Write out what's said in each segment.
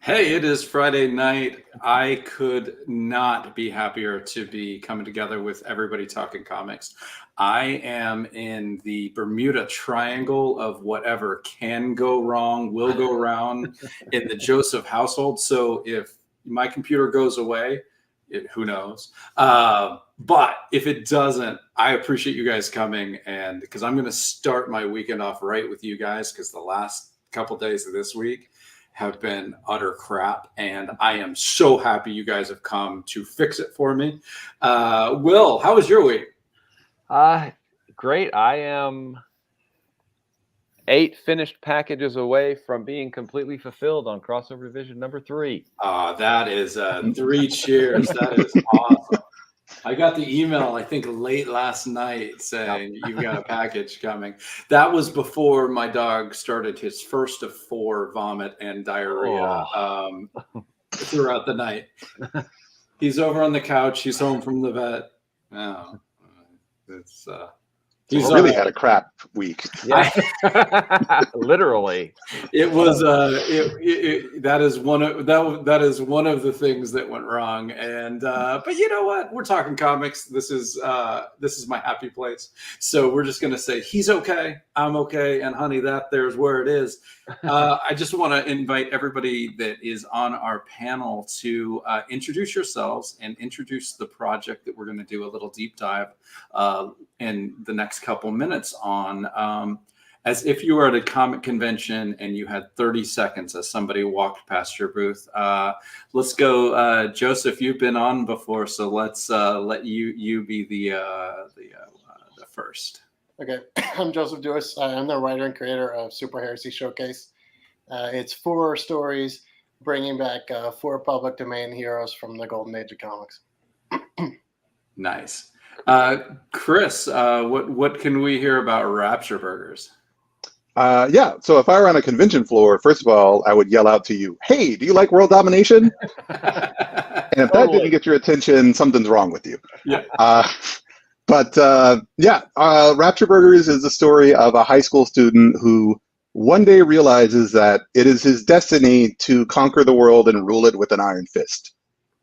Hey, it is Friday night. I could not be happier to be coming together with everybody talking comics. I am in the Bermuda Triangle of whatever can go wrong, will go wrong in the Joseph household. So if my computer goes away, who knows? But if it doesn't, I appreciate you guys coming, and because I'm going to start my weekend off right with you guys, because the last couple days of this week have been utter crap, and I am so happy you guys have come to fix it for me. Will, how was your week? Great. I am 8 finished packages away from being completely fulfilled on Crossover Division number 3. That is 3 cheers. That is awesome. I got the email, I think, late last night saying you've got a package coming. That was before my dog started his first of 4 vomit and diarrhea throughout the night. He's over on the couch. He's home from the vet. Oh, it's he's really had a crap week. Yeah. Literally. It was that is one of the things that went wrong. And but you know what? We're talking comics. This is my happy place. So we're just gonna say he's okay, I'm okay, and honey, there's where it is. I just want to invite everybody that is on our panel to introduce yourselves and introduce the project that we're going to do a little deep dive in the next couple minutes on, as if you were at a comic convention and you had 30 seconds as somebody walked past your booth. Let's go, Joseph. You've been on before, so let's let you be the first. Okay, I'm Joseph Dewis. I'm the writer and creator of Super Heresy Showcase. It's 4 stories bringing back 4 public domain heroes from the golden age of comics. Nice. Chris, what can we hear about Rapture Burgers? Yeah, so if I were on a convention floor, first of all, I would yell out to you, "Hey, do you like world domination?" And if that didn't get your attention, something's wrong with you. Yeah. Rapture Burgers is the story of a high school student who one day realizes that it is his destiny to conquer the world and rule it with an iron fist.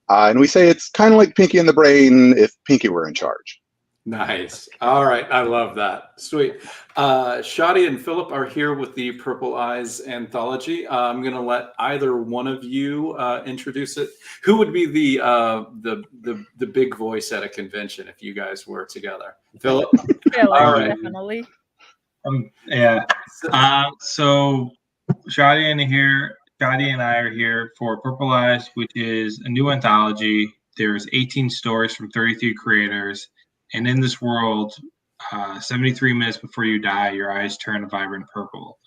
And we say it's kind of like Pinky and the Brain if Pinky were in charge. Nice. All right. I love that. Sweet. Shadi and Philip are here with the Purple Eyes anthology. I'm going to let either one of you introduce it. Who would be the big voice at a convention if you guys were together? Philip? All right. Definitely. Yeah. So Shadi and I are here for Purple Eyes, which is a new anthology. There's 18 stories from 33 creators. And in this world, 73 minutes before you die, your eyes turn a vibrant purple.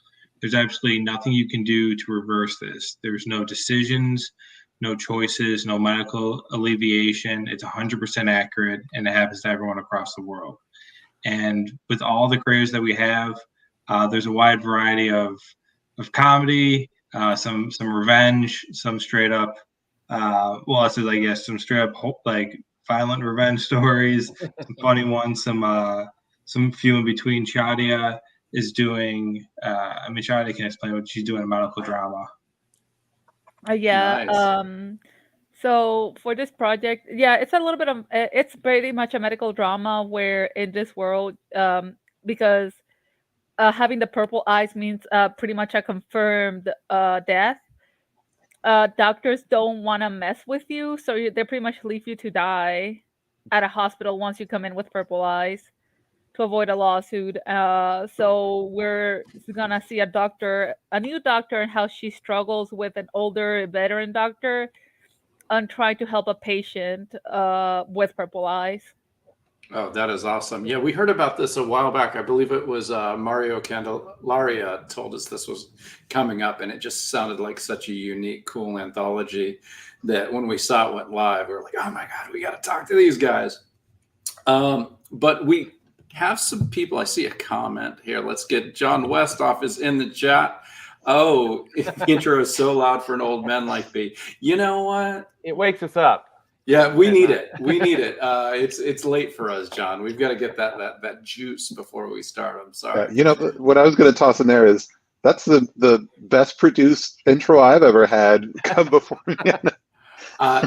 There's absolutely nothing you can do to reverse this. There's no decisions, no choices, no medical alleviation. It's 100% accurate, and it happens to everyone across the world. And with all the creators that we have, there's a wide variety of comedy, some revenge, some straight up, some straight up like violent revenge stories, some funny ones, some few in between. Shadia is doing, Shadia can explain what she's doing, a medical drama. Nice. So for this project, it's a little bit of, it's pretty much a medical drama where in this world, because having the purple eyes means pretty much a confirmed death. Doctors don't want to mess with you, so they pretty much leave you to die at a hospital once you come in with purple eyes. to avoid a lawsuit. So we're gonna see a new doctor, and how she struggles with an older veteran doctor and try to help a patient with purple eyes. Oh, that is awesome. Yeah, we heard about this a while back. I believe it was Mario Candelaria told us this was coming up, and it just sounded like such a unique, cool anthology that when we saw it went live, we were like, oh my God, we got to talk to these guys. But we have some people. I see a comment here. Let's get John Westoff is in the chat. Oh, the intro is so loud for an old man like me. You know what? It wakes us up. Yeah, we need it. We need it. It's late for us, John. We've got to get that juice before we start. I'm sorry. You know, what I was going to toss in there is that's the best produced intro I've ever had come before me.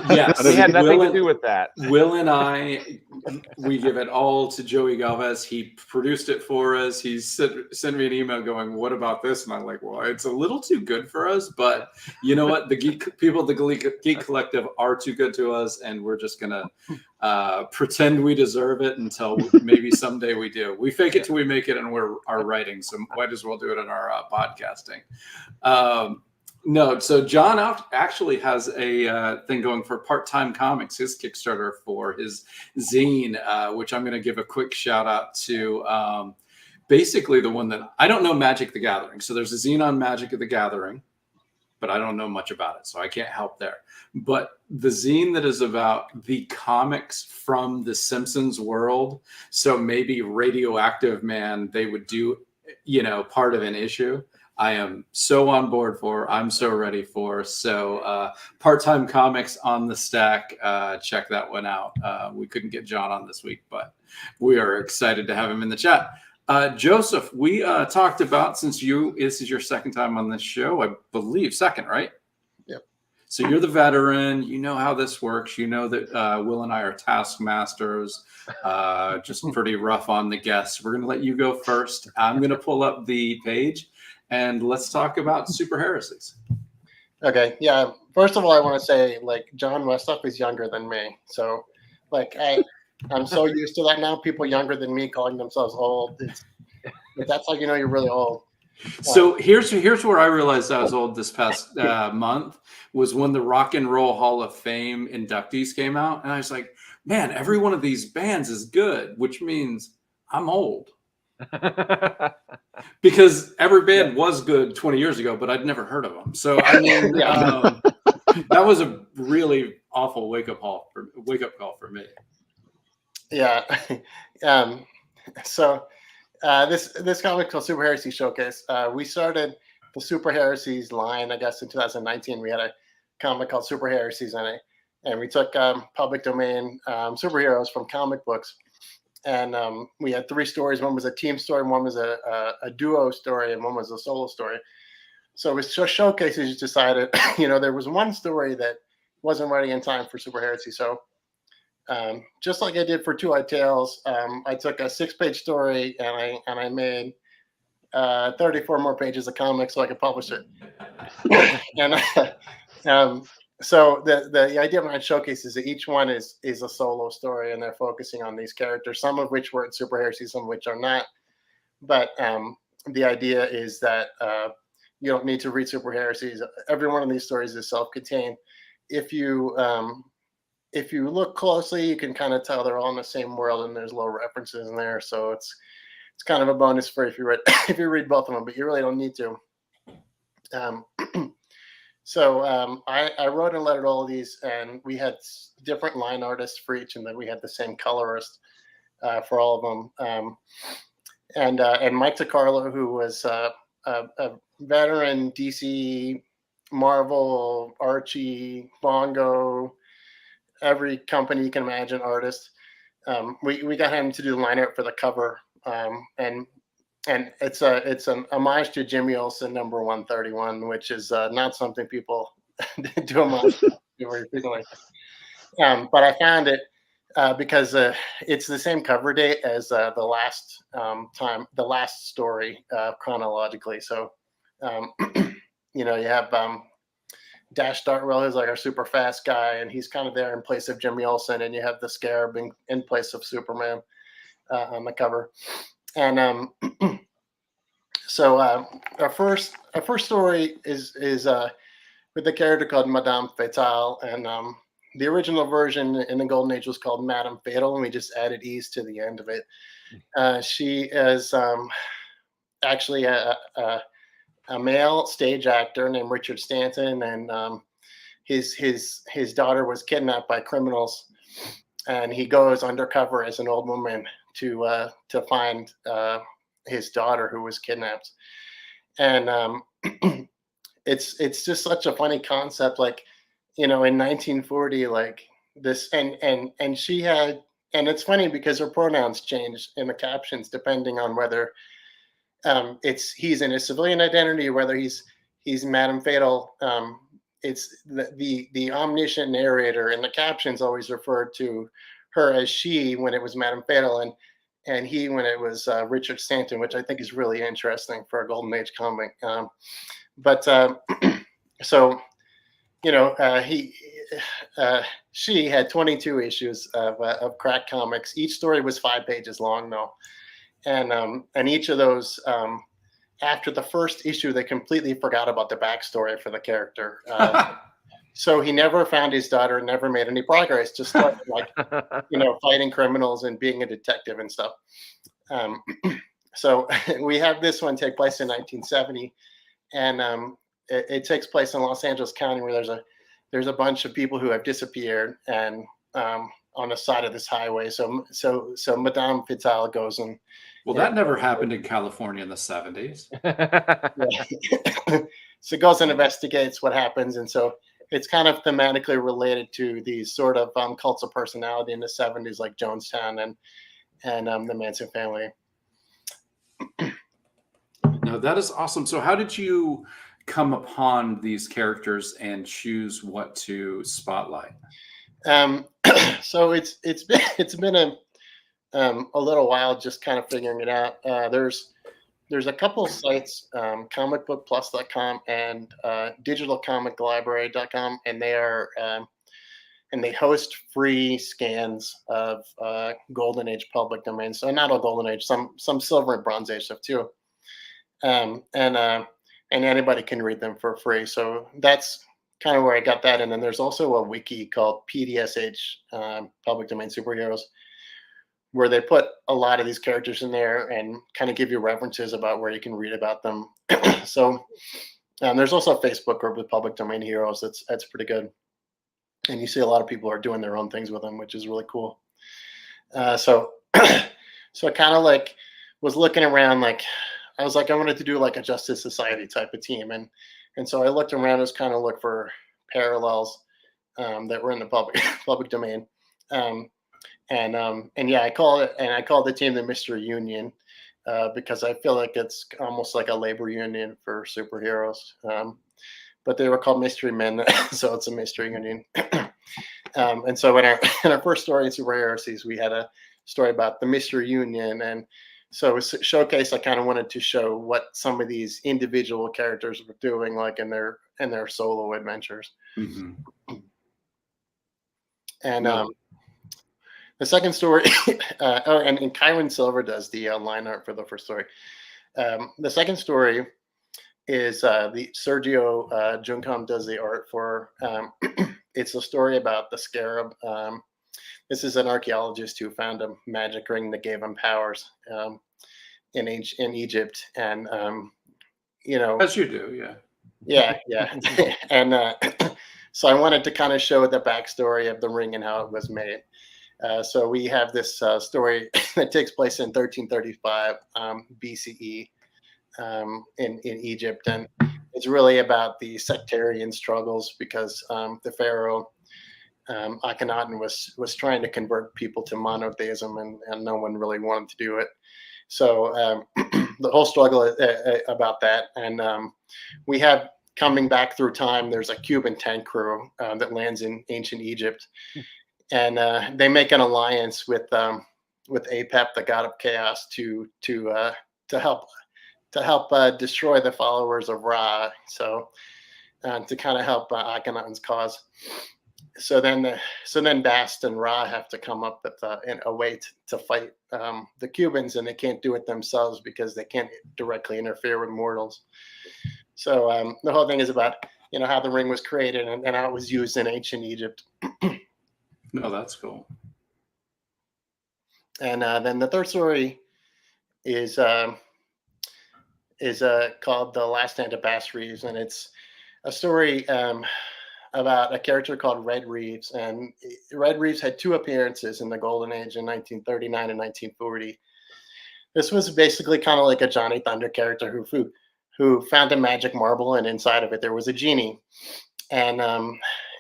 Yes, We had nothing to do with that. Will and I, we give it all to Joey Galvez. He produced it for us. He sent me an email going, "What about this?" And I'm like, "Well, it's a little too good for us, but you know what? The people at the Geek Collective are too good to us, and we're just gonna pretend we deserve it until maybe someday we do. We fake it till we make it, and we're our writing, so might as well do it in our podcasting." No, so John actually has a thing going for Part-Time Comics, his Kickstarter for his zine, which I'm going to give a quick shout out to. Basically, the one that I don't know, Magic the Gathering. So there's a zine on Magic the Gathering, but I don't know much about it, so I can't help there. But the zine that is about the comics from the Simpsons world, so maybe Radioactive Man, they would do, part of an issue. I am so on board for. I'm so ready for. So Part-Time Comics on the stack. Check that one out. We couldn't get John on this week, but we are excited to have him in the chat. Joseph, we talked about, since this is your second time on this show, I believe, second, right? Yep. So you're the veteran. You know how this works. You know that Will and I are taskmasters, just pretty rough on the guests. We're going to let you go first. I'm going to pull up the page. And let's talk about Super Heresies. Okay, yeah. First of all, I want to say, John Westoff is younger than me. So, I'm so used to that now. People younger than me calling themselves old. That's how you know you're really old. So here's where I realized I was old this past month, was when the Rock and Roll Hall of Fame inductees came out. And I was like, man, every one of these bands is good, which means I'm old. Because every band was good 20 years ago, but I'd never heard of them. So I mean, that was a really awful wake up call for me. Yeah. So this comic called Super Heresy Showcase. We started the Super Heresies line, I guess, in 2019. We had a comic called Super Heresies in it, and we took public domain superheroes from comic books. And we had 3 stories. One was a team story, one was a duo story, and one was a solo story. So with showcases, you decided, there was one story that wasn't ready in time for Super Heresy. So just like I did for Two Eyed Tales, I took a 6-page story and I made 34 more pages of comics so I could publish it. And so the idea behind Showcase is that each one is a solo story, and they're focusing on these characters, some of which were in Super Heresy, some of which are not. But the idea is that you don't need to read Super Heresies. Every one of these stories is self-contained. If you look closely, you can kind of tell they're all in the same world, and there's little references in there. So it's kind of a bonus for if you read both of them, but you really don't need to. So I wrote and lettered all of these, and we had different line artists for each, and then we had the same colorist for all of them. And Mike DiCarlo, who was a veteran DC, Marvel, Archie, Bongo, every company you can imagine artist. We got him to do the line art for the cover, and it's an homage to Jimmy Olsen number 131, which is not something people do homage to very frequently. But I found it because it's the same cover date as the last story chronologically. So you have Dash Dartwell, who's like our super fast guy, and he's kind of there in place of Jimmy Olsen, and you have the Scarab in place of Superman. on the cover. And so our first story is with a character called Madame Fatale, and the original version in the Golden Age was called Madame Fatal, and we just added E's to the end of it. She is actually a male stage actor named Richard Stanton, and his daughter was kidnapped by criminals, and he goes undercover as an old woman to find his daughter who was kidnapped. And it's just such a funny concept, like, in 1940, like this, and she had, and it's funny because her pronouns change in the captions depending on whether he's in a civilian identity or whether he's Madame Fatal. It's the omniscient narrator in the captions always referred to her as she when it was Madame Fatal, and he when it was Richard Stanton, which I think is really interesting for a Golden Age comic. But so she had 22 issues of Crack Comics. Each story was 5 pages long, though, and each of those, after the first issue, they completely forgot about the backstory for the character. So he never found his daughter, never made any progress. Just started fighting criminals and being a detective and stuff. So we have this one take place in 1970, and it takes place in Los Angeles County, where there's a bunch of people who have disappeared, and on the side of this highway. So Madame Fatale goes and. Well, that never happened in California in the 70s. So goes and investigates what happens, and so it's kind of thematically related to these sort of cults of personality in the 70s, like Jonestown and the Manson family. No, that is awesome. So how did you come upon these characters and choose what to spotlight? So it's been a little while just kind of figuring it out. There's a couple sites, comicbookplus.com and digitalcomiclibrary.com, and they are and they host free scans of Golden Age public domain. So not all Golden Age, some Silver and Bronze Age stuff too. And anybody can read them for free. So that's kind of where I got that. And then there's also a wiki called PDSH, Public Domain Superheroes, where they put a lot of these characters in there and kind of give you references about where you can read about them. So there's also a Facebook group with Public Domain Heroes. That's pretty good. And you see a lot of people are doing their own things with them, which is really cool. So I kind of like was looking around, like I was like, I wanted to do like a Justice Society type of team. And so I looked around, just kind of look for parallels that were in the public domain. And yeah, I called the team the Mystery Union because I feel like it's almost like a labor union for superheroes. But they were called Mystery Men, so it's a Mystery Union. And so in our first story in Super Heresies, we had a story about the Mystery Union, and so it was a showcase. I kind of wanted to show what some of these individual characters were doing, like in their solo adventures. Mm-hmm. And the second story, and Kyron Silver does the line art for the first story. The second story is the Sergio Juncom does the art for. It's a story about the Scarab. This is an archaeologist who found a magic ring that gave him powers in Egypt, and As you do, yeah. Yeah. And so I wanted to kind of show the backstory of the ring and how it was made. So we have this story that takes place in 1335 BCE in Egypt, and it's really about the sectarian struggles because the pharaoh Akhenaten was trying to convert people to monotheism, and no one really wanted to do it. So the whole struggle about that, and we have coming back through time. There's a Cuban tank crew that lands in ancient Egypt. And they make an alliance with Apep, the god of chaos, to help destroy the followers of Ra. So to kind of help Akhenaten's cause. then Bast and Ra have to come up with a way to fight the Cubans, and they can't do it themselves because they can't directly interfere with mortals. So the whole thing is about how the ring was created and how it was used in ancient Egypt. No, that's cool. And then the third story is called The Last Stand of Bass Reeves, and it's a story about a character called Red Reeves. And Red Reeves had 2 appearances in the Golden Age in 1939 and 1940. This was basically kind of like a Johnny Thunder character who found a magic marble, and inside of it there was a genie. And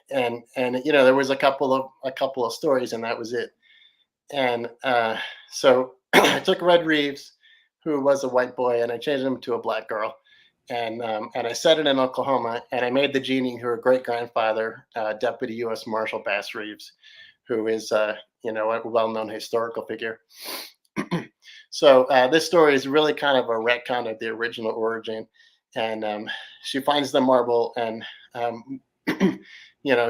there was a couple of stories, and that was it. And so I took Red Reeves, who was a white boy, and I changed him to a black girl. And I set it in Oklahoma, and I made the genie her great grandfather, Deputy U.S. Marshal Bass Reeves, who is a well-known historical figure. So this story is really kind of a retcon of the original origin, and she finds the marble, and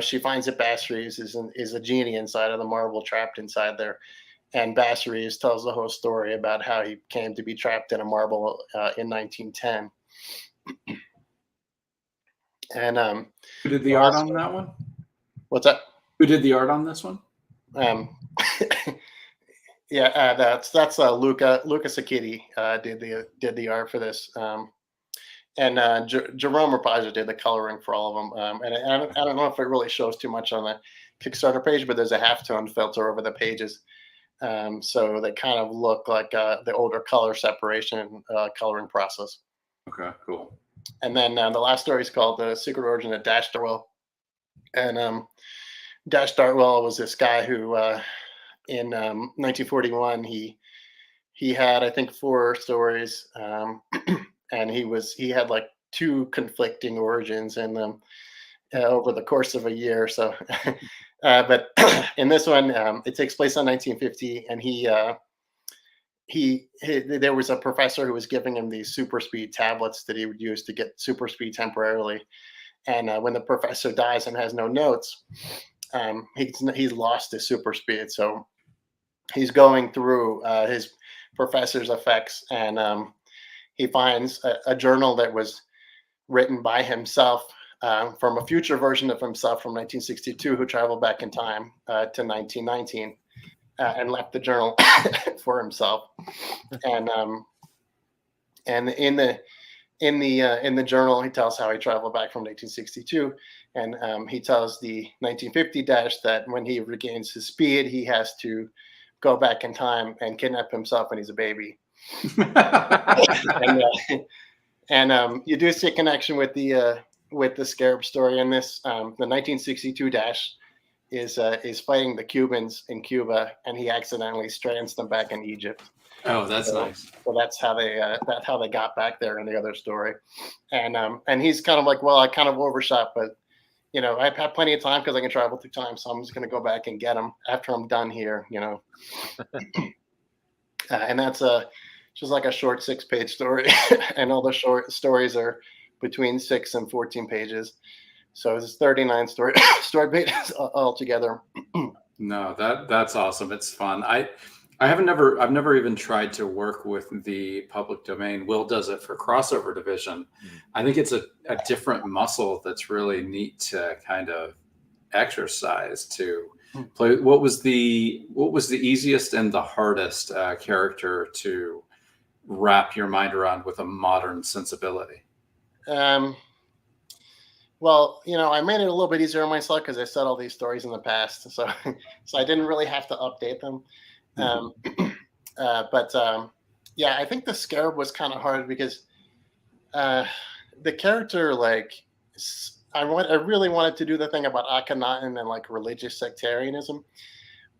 she finds that Bass Reeves is a genie inside of the marble, trapped inside there. And Bass Reeves tells the whole story about how he came to be trapped in a marble in 1910. And who did the art on that one? What's that? Who did the art on this one? Yeah, that's Luca Sacchetti did the art for this, and Jerome Rapaggio did the coloring for all of them. And I don't know if it really shows too much on the Kickstarter page, but there's a halftone filter over the pages, so they kind of look like the older color separation coloring process. Okay, cool. And then the last story is called The Secret Origin of Dash Dartwell. And Dash Dartwell was this guy who in 1941 he had, I think, 4 stories, and he had like 2 conflicting origins in them over the course of a year. So but in this one it takes place in 1950, and there was a professor who was giving him these super speed tablets that he would use to get super speed temporarily. And when the professor dies and has no notes, he's lost his super speed. So he's going through his professor's effects, and he finds a journal that was written by himself from a future version of himself from 1962, who traveled back in time to 1919. And left the journal for himself, and in the journal he tells how he traveled back from 1962, and he tells the 1950 Dash that when he regains his speed, he has to go back in time and kidnap himself when he's a baby. and you do see a connection with the Scarab story in this. The 1962 Dash is fighting the Cubans in Cuba, and he accidentally strands them back in Egypt. Oh, that's nice. So that's how they got back there in the other story. And he's kind of like, well, I kind of overshot, but I've had plenty of time because I can travel through time, so I'm just going to go back and get them after I'm done here. And that's just like a short 6-page story, and all the short stories are between 6 and 14 pages. So it's 39 story pages altogether. No, that's awesome. It's fun. I've never even tried to work with the public domain. Will does it for Crossover Division. I think it's a different muscle that's really neat to kind of exercise to play. What was the easiest and the hardest character to wrap your mind around with a modern sensibility? Well, I made it a little bit easier on myself because I said all these stories in the past, so I didn't really have to update them. But I think the Scarab was kind of hard because the character, like, I really wanted to do the thing about Akhenaten and like religious sectarianism,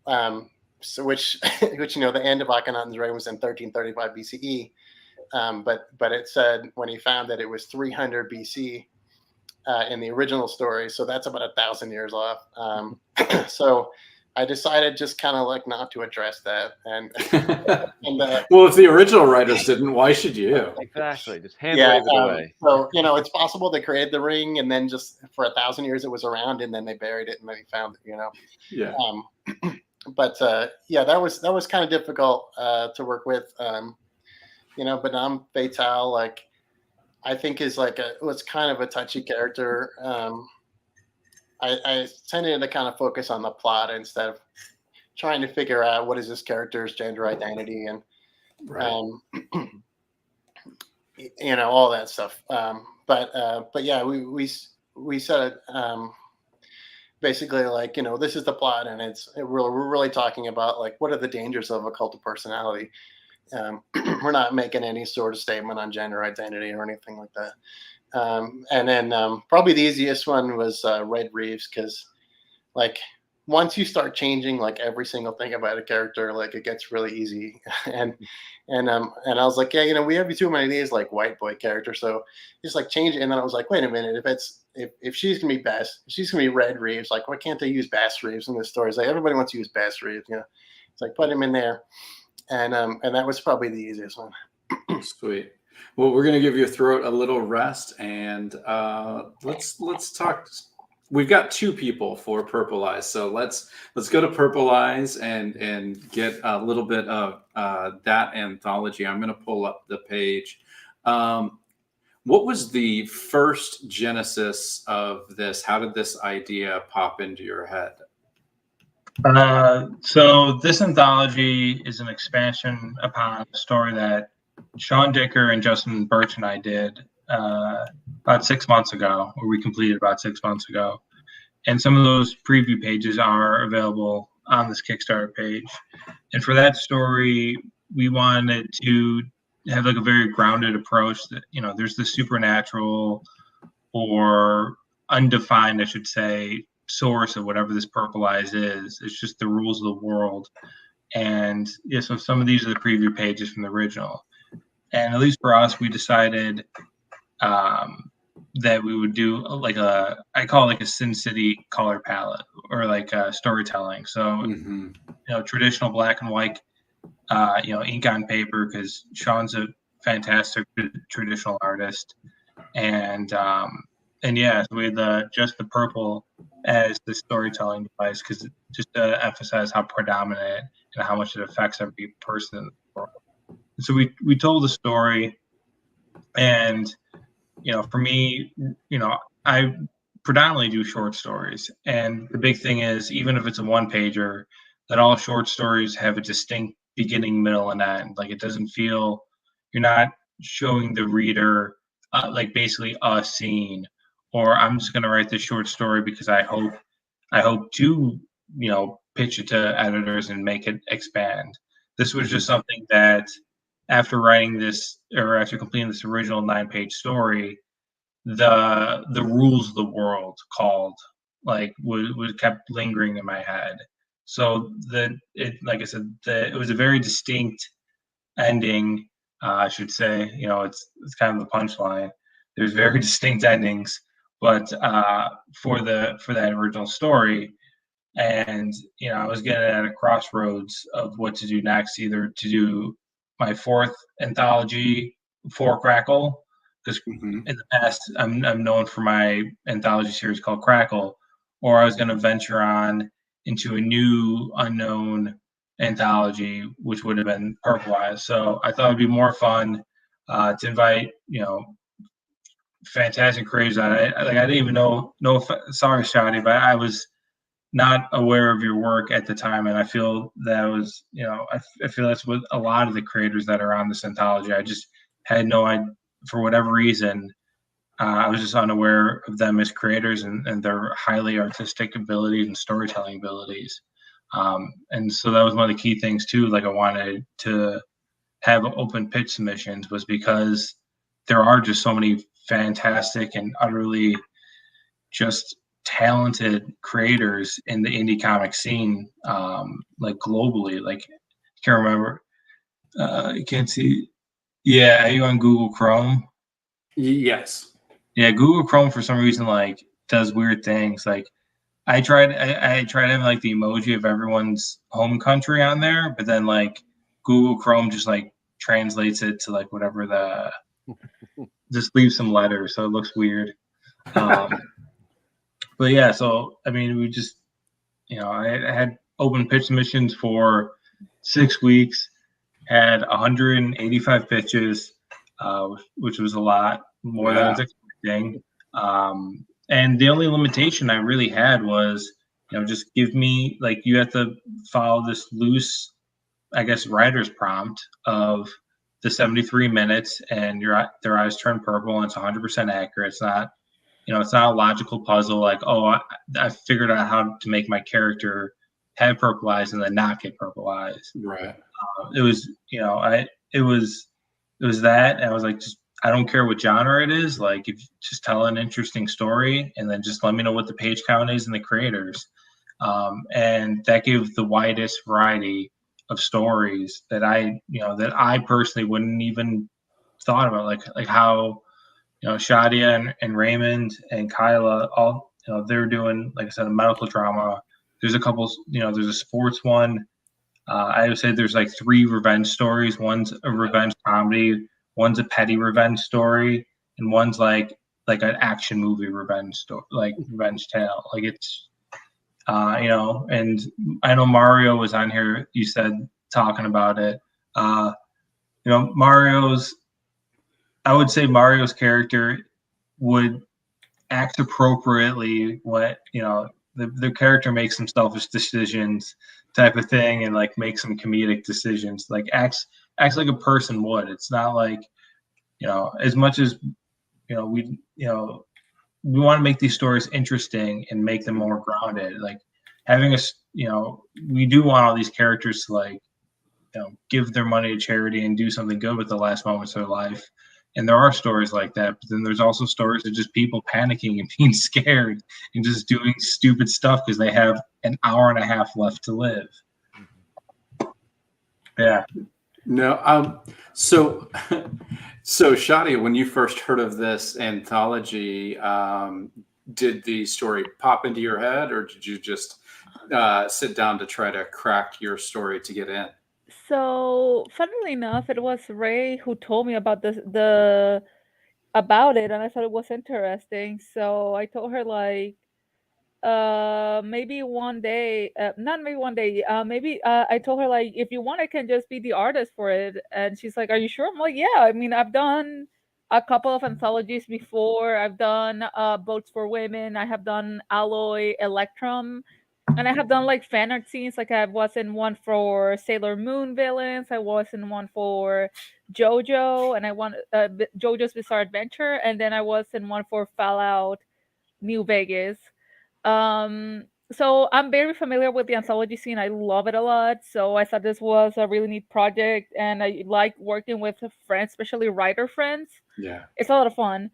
so which the end of Akhenaten's reign was in 1335 BCE, but it said when he found that it was 300 BC. In the original story, so that's about 1,000 years off. So I decided just kind of like not to address that. And well, if the original writers didn't, why should you? Exactly. Just hand yeah, wave it away. so it's possible they created the ring and then just for 1,000 years it was around and then they buried it and then they found it. Yeah. But yeah, that was kind of difficult to work with. Madame Fatale, like I think is like was kind of a touchy character. I tended to kind of focus on the plot instead of trying to figure out what is this character's gender identity and Right. all that stuff. But yeah, we said basically like this is the plot and we're really talking about like what are the dangers of a cult of personality. We're not making any sort of statement on gender identity or anything like that. And then probably the easiest one was Red Reeves, because like once you start changing like every single thing about a character, like it gets really easy. and I was like, yeah, we have too many of these like white boy characters, so just like change it. And then I was like, wait a minute, if she's gonna be Bass, if she's gonna be Red Reeves, like why can't they use Bass Reeves in this story? It's like everybody wants to use Bass Reeves, it's like put him in there. And that was probably the easiest one. Sweet. Well, we're going to give your throat a little rest, and let's talk. We've got 2 people for Purple Eyes, so let's go to Purple Eyes and get a little bit of that anthology. I'm going to pull up the page. What was the first genesis of this? How did this idea pop into your head? So this anthology is an expansion upon a story that Sean Dicker and Justin Birch and I did about 6 months ago, or we completed about 6 months ago. And some of those preview pages are available on this Kickstarter page. And for that story, we wanted to have like a very grounded approach that, there's the supernatural or undefined, I should say, source of whatever this Purple Eyes is. It's just the rules of the world. And yeah, so some of these are the preview pages from the original. And at least for us, we decided that we would do like I call it like a Sin City color palette or like storytelling. So, traditional black and white, ink on paper, because Sean's a fantastic traditional artist. And yeah, so we had just the purple as the storytelling device, because just to emphasize how predominant and how much it affects every person in the world. So we told the story, and for me, I predominantly do short stories, and the big thing is, even if it's a one-pager, that all short stories have a distinct beginning, middle, and end. Like it doesn't feel, you're not showing the reader like basically a scene, or I'm just going to write this short story because I hope to pitch it to editors and make it expand. This was just something that after writing this, or after completing this original 9-page story, the rules of the world called like was kept lingering in my head. So like I said, it was a very distinct ending. I should say, it's kind of the punchline. There's very distinct endings, but for that original story, and I was getting at a crossroads of what to do next, either to do my 4th anthology for Crackle, because in the past I'm known for my anthology series called Crackle, or I was going to venture on into a new unknown anthology, which would have been Purple Eyes. So I thought it'd be more fun to invite fantastic creators on. I didn't even know. No, sorry, Shadi, but I was not aware of your work at the time, and I feel that was, I feel that's with a lot of the creators that are on this anthology. I just had no idea, for whatever reason, I was just unaware of them as creators and their highly artistic abilities and storytelling abilities. And so that was one of the key things too. Like I wanted to have open pitch submissions, was because there are just so many fantastic and utterly just talented creators in the indie comic scene, like globally. Like I can't remember. You can't see. Yeah, are you on Google Chrome? Yes. Yeah, Google Chrome for some reason like does weird things. Like I tried having like the emoji of everyone's home country on there, but then like Google Chrome just like translates it to like whatever just leaves some letters, so it looks weird. But yeah, so I mean, we just, I had open pitch submissions for 6 weeks, had 185 pitches, which was a lot more than I was expecting. And the only limitation I really had was, just give me, like, you have to follow this loose, I guess, writer's prompt of the 73 minutes and their eyes turn purple and it's 100% accurate. It's not, it's not a logical puzzle like, oh, I figured out how to make my character have purple eyes and then not get purple eyes. Right. It was, it was that. And I was like, just, I don't care what genre it is. Like, if just tell an interesting story and then just let me know what the page count is and the creators. And that gave the widest variety of stories that I personally wouldn't even thought about, like how, Shadia and Raymond and Kyla, all, they're doing, like I said, a medical drama. There's a couple, there's a sports one. I would say there's like 3 revenge stories. One's a revenge comedy, one's a petty revenge story, and one's like an action movie revenge story, like revenge tale. Like it's, and I know Mario was on here, you said, talking about it. I would say Mario's character would act appropriately when, the character makes some selfish decisions type of thing and like make some comedic decisions, like acts like a person would. It's not like, as much as, we want to make these stories interesting and make them more grounded, like having we do want all these characters to like, give their money to charity and do something good with the last moments of their life. And there are stories like that, but then there's also stories of just people panicking and being scared and just doing stupid stuff because they have an hour and a half left to live. Yeah. No. So Shadia, when you first heard of this anthology, did the story pop into your head, or did you just sit down to try to crack your story to get in? So, funnily enough, it was Ray who told me about about it, and I thought it was interesting. So I told her like, maybe one day, not maybe one day, maybe I told her like, if you want, I can just be the artist for it. And she's like, "Are you sure?" I'm like, "Yeah. I mean, I've done a couple of anthologies before. I've done Boats for Women. I have done Alloy Electrum." And I have done like fan art scenes. Like I was in one for Sailor Moon villains. I was in one for JoJo, and I won JoJo's Bizarre Adventure, and then I was in one for Fallout New Vegas. Um, so I'm very familiar with the anthology scene. I love it a lot. So I thought this was a really neat project, and I like working with friends, especially writer friends. Yeah. It's a lot of fun.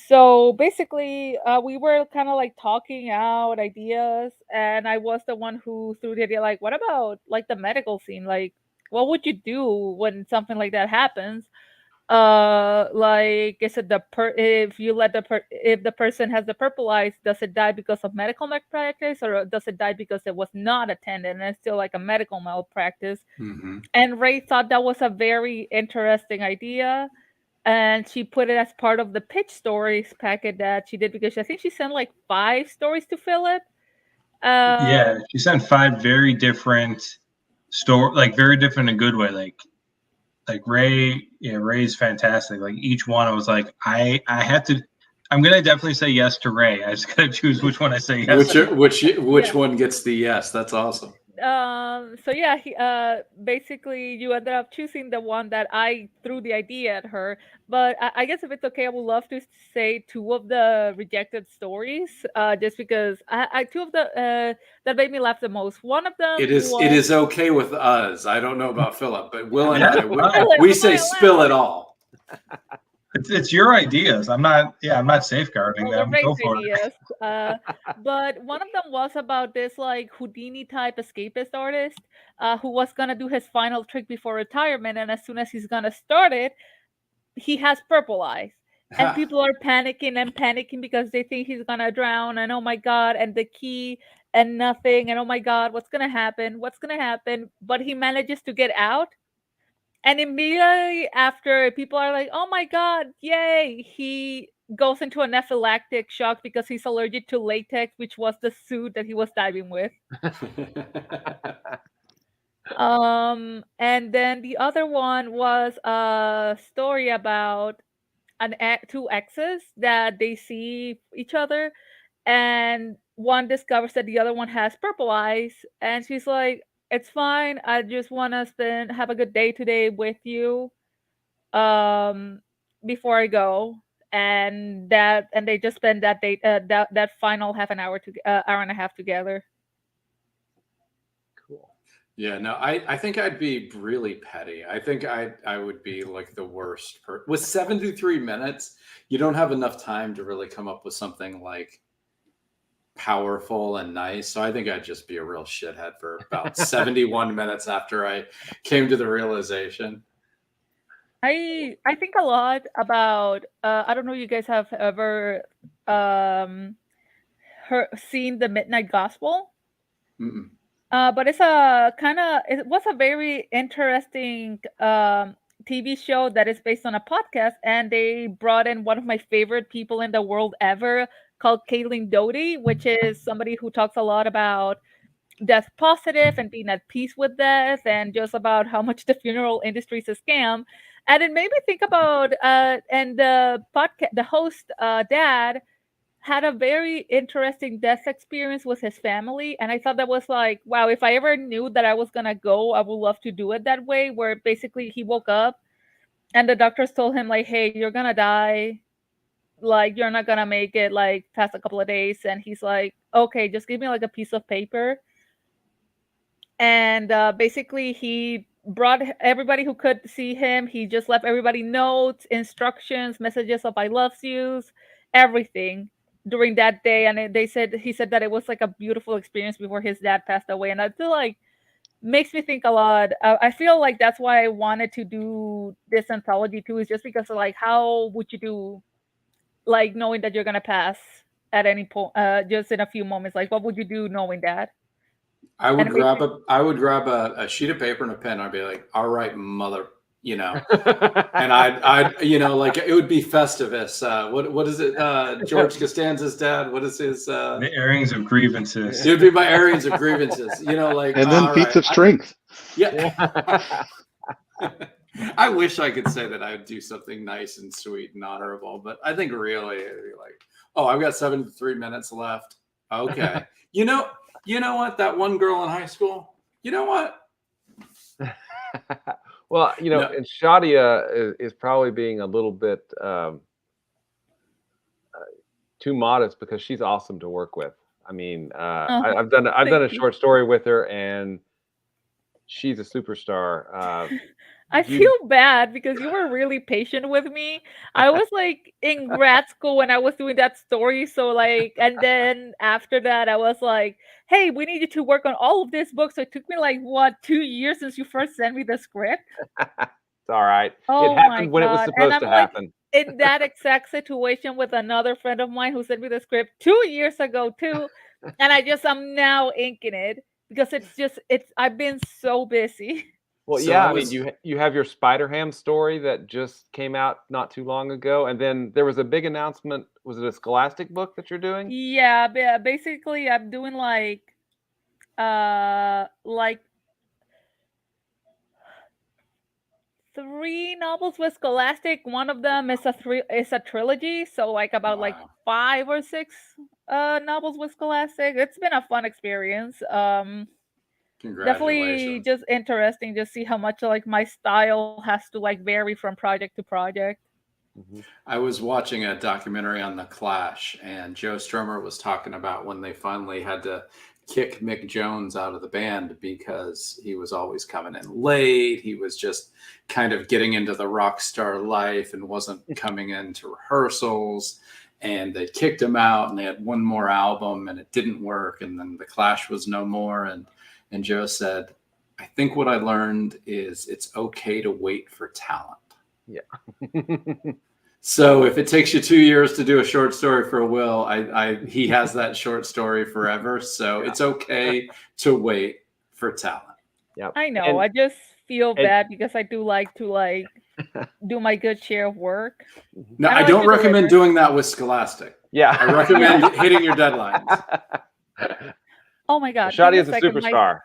So basically, we were kind of like talking out ideas, and I was the one who threw the idea, like, what about like the medical scene? Like, what would you do when something like that happens? Like, is it if you let if the person has the purple eyes, does it die because of medical malpractice, or does it die because it was not attended and it's still like a medical malpractice? Mm-hmm. And Ray thought that was a very interesting idea, and she put it as part of the pitch stories packet that she did, because I think she sent like 5 stories to Philip. Yeah, she sent 5 very different like very different in a good way. Like Ray, Ray's fantastic. Like each one, I was like, I had to. I'm gonna definitely say yes to Ray. I just gotta choose which one I say yes. Which one gets the yes? That's awesome. So yeah, basically you ended up choosing the one that I threw the idea at her. But I guess if it's okay, I would love to say 2 of the rejected stories, just because I 2 of the that made me laugh the most. One of them It is okay with us. I don't know about Philip, but Will and Yeah, we say spill it all. It's your ideas. I'm not safeguarding them. They're Go great for ideas. But one of them was about this like Houdini type escapist artist, who was gonna do his final trick before retirement, and as soon as he's gonna start it, he has purple eyes. and people are panicking because they think he's gonna drown, and oh my god, and the key and nothing, and oh my god, what's gonna happen? What's gonna happen? But he manages to get out, and immediately after, people are like, oh my god, yay! He goes into an anaphylactic shock because he's allergic to latex, which was the suit that he was diving with. And then the other one was a story about two exes that they see each other, and one discovers that the other one has purple eyes, and she's like, it's fine, I just want to have a good day today with you, um before I go. And they just spend that date, that final half an hour to hour and a half together. Cool. Yeah, no, I think I'd be really petty. I think I would be like the worst with 73 minutes. You don't have enough time to really come up with something like powerful and nice. So I think I'd just be a real shithead for about 71 minutes after I came to the realization. I think a lot about I don't know if you guys have ever seen the Midnight Gospel. Mm-mm. But it was a very interesting TV show that is based on a podcast, and they brought in one of my favorite people in the world ever, called Caitlin Doughty, which is somebody who talks a lot about death positive and being at peace with death, and just about how much the funeral industry is a scam. And it made me think about and the host, dad, had a very interesting death experience with his family, and I thought that was like, wow, if I ever knew that I was gonna go, I would love to do it that way, where basically he woke up and the doctors told him like, hey, you're gonna die, like you're not gonna make it like past a couple of days. And he's like, okay, just give me like a piece of paper. And basically he brought everybody who could see him. He just left everybody notes, instructions, messages of I love yous, everything during that day. And he said that it was like a beautiful experience before his dad passed away. And I feel like makes me think a lot. I feel like that's why I wanted to do this anthology too, is just because of like, how would you do, like knowing that you're gonna pass at any point, just in a few moments, like what would you do knowing that? I would And it makes grab a sheet of paper and a pen. I'd be like, all right, mother, and I'd like it would be Festivus. What is it? George Costanza's dad. What is his? The airings of grievances. It would be my areas of grievances. Like, And then feats of strength. Yeah. I wish I could say that I would do something nice and sweet and honorable, but I think really it'd be like, oh, I've got 73 minutes left. Okay. You know what? That one girl in high school, you know what? Well, No. and Shadia is probably being a little bit too modest, because she's awesome to work with. I mean, I've done a short story with her, and she's a superstar. I feel bad because you were really patient with me. I was like in grad school when I was doing that story. So like, and then after that, I was like, hey, we need you to work on all of this book. So it took me like, 2 years since you first sent me the script? It's all right. Oh It happened my when it was God. supposed And to I'm like happen. in that exact situation with another friend of mine who sent me the script 2 years ago too. And I'm now inking it because I've been so busy. Well, So yeah, I I mean, was- you have your Spider-Ham story that just came out not too long ago, and then there was a big announcement. Was it a Scholastic book that you're doing? Yeah, basically I'm doing like 3 novels with Scholastic. One of them is a trilogy, so like about like Wow. 5 or 6 novels with Scholastic. It's been a fun experience. Definitely Congratulations. just interesting to see how much like my style has to like vary from project to project. Mhm. I was watching a documentary on the Clash, and Joe Strummer was talking about when they finally had to kick Mick Jones out of the band because he was always coming in late. He was just kind of getting into the rock star life and wasn't coming into rehearsals. And they kicked him out, and they had one more album, and it didn't work. And then the Clash was no more. And Joe said, I think what I learned is it's okay to wait for talent. Yeah. So if it takes you 2 years to do a short story for Will, he has that short story forever. So it's okay to wait for talent. Yep. I know. I just feel bad because I do like to do my good share of work. No, I don't recommend doing that with Scholastic. Yeah. I recommend hitting your deadlines. Oh my God. Shadi is a superstar.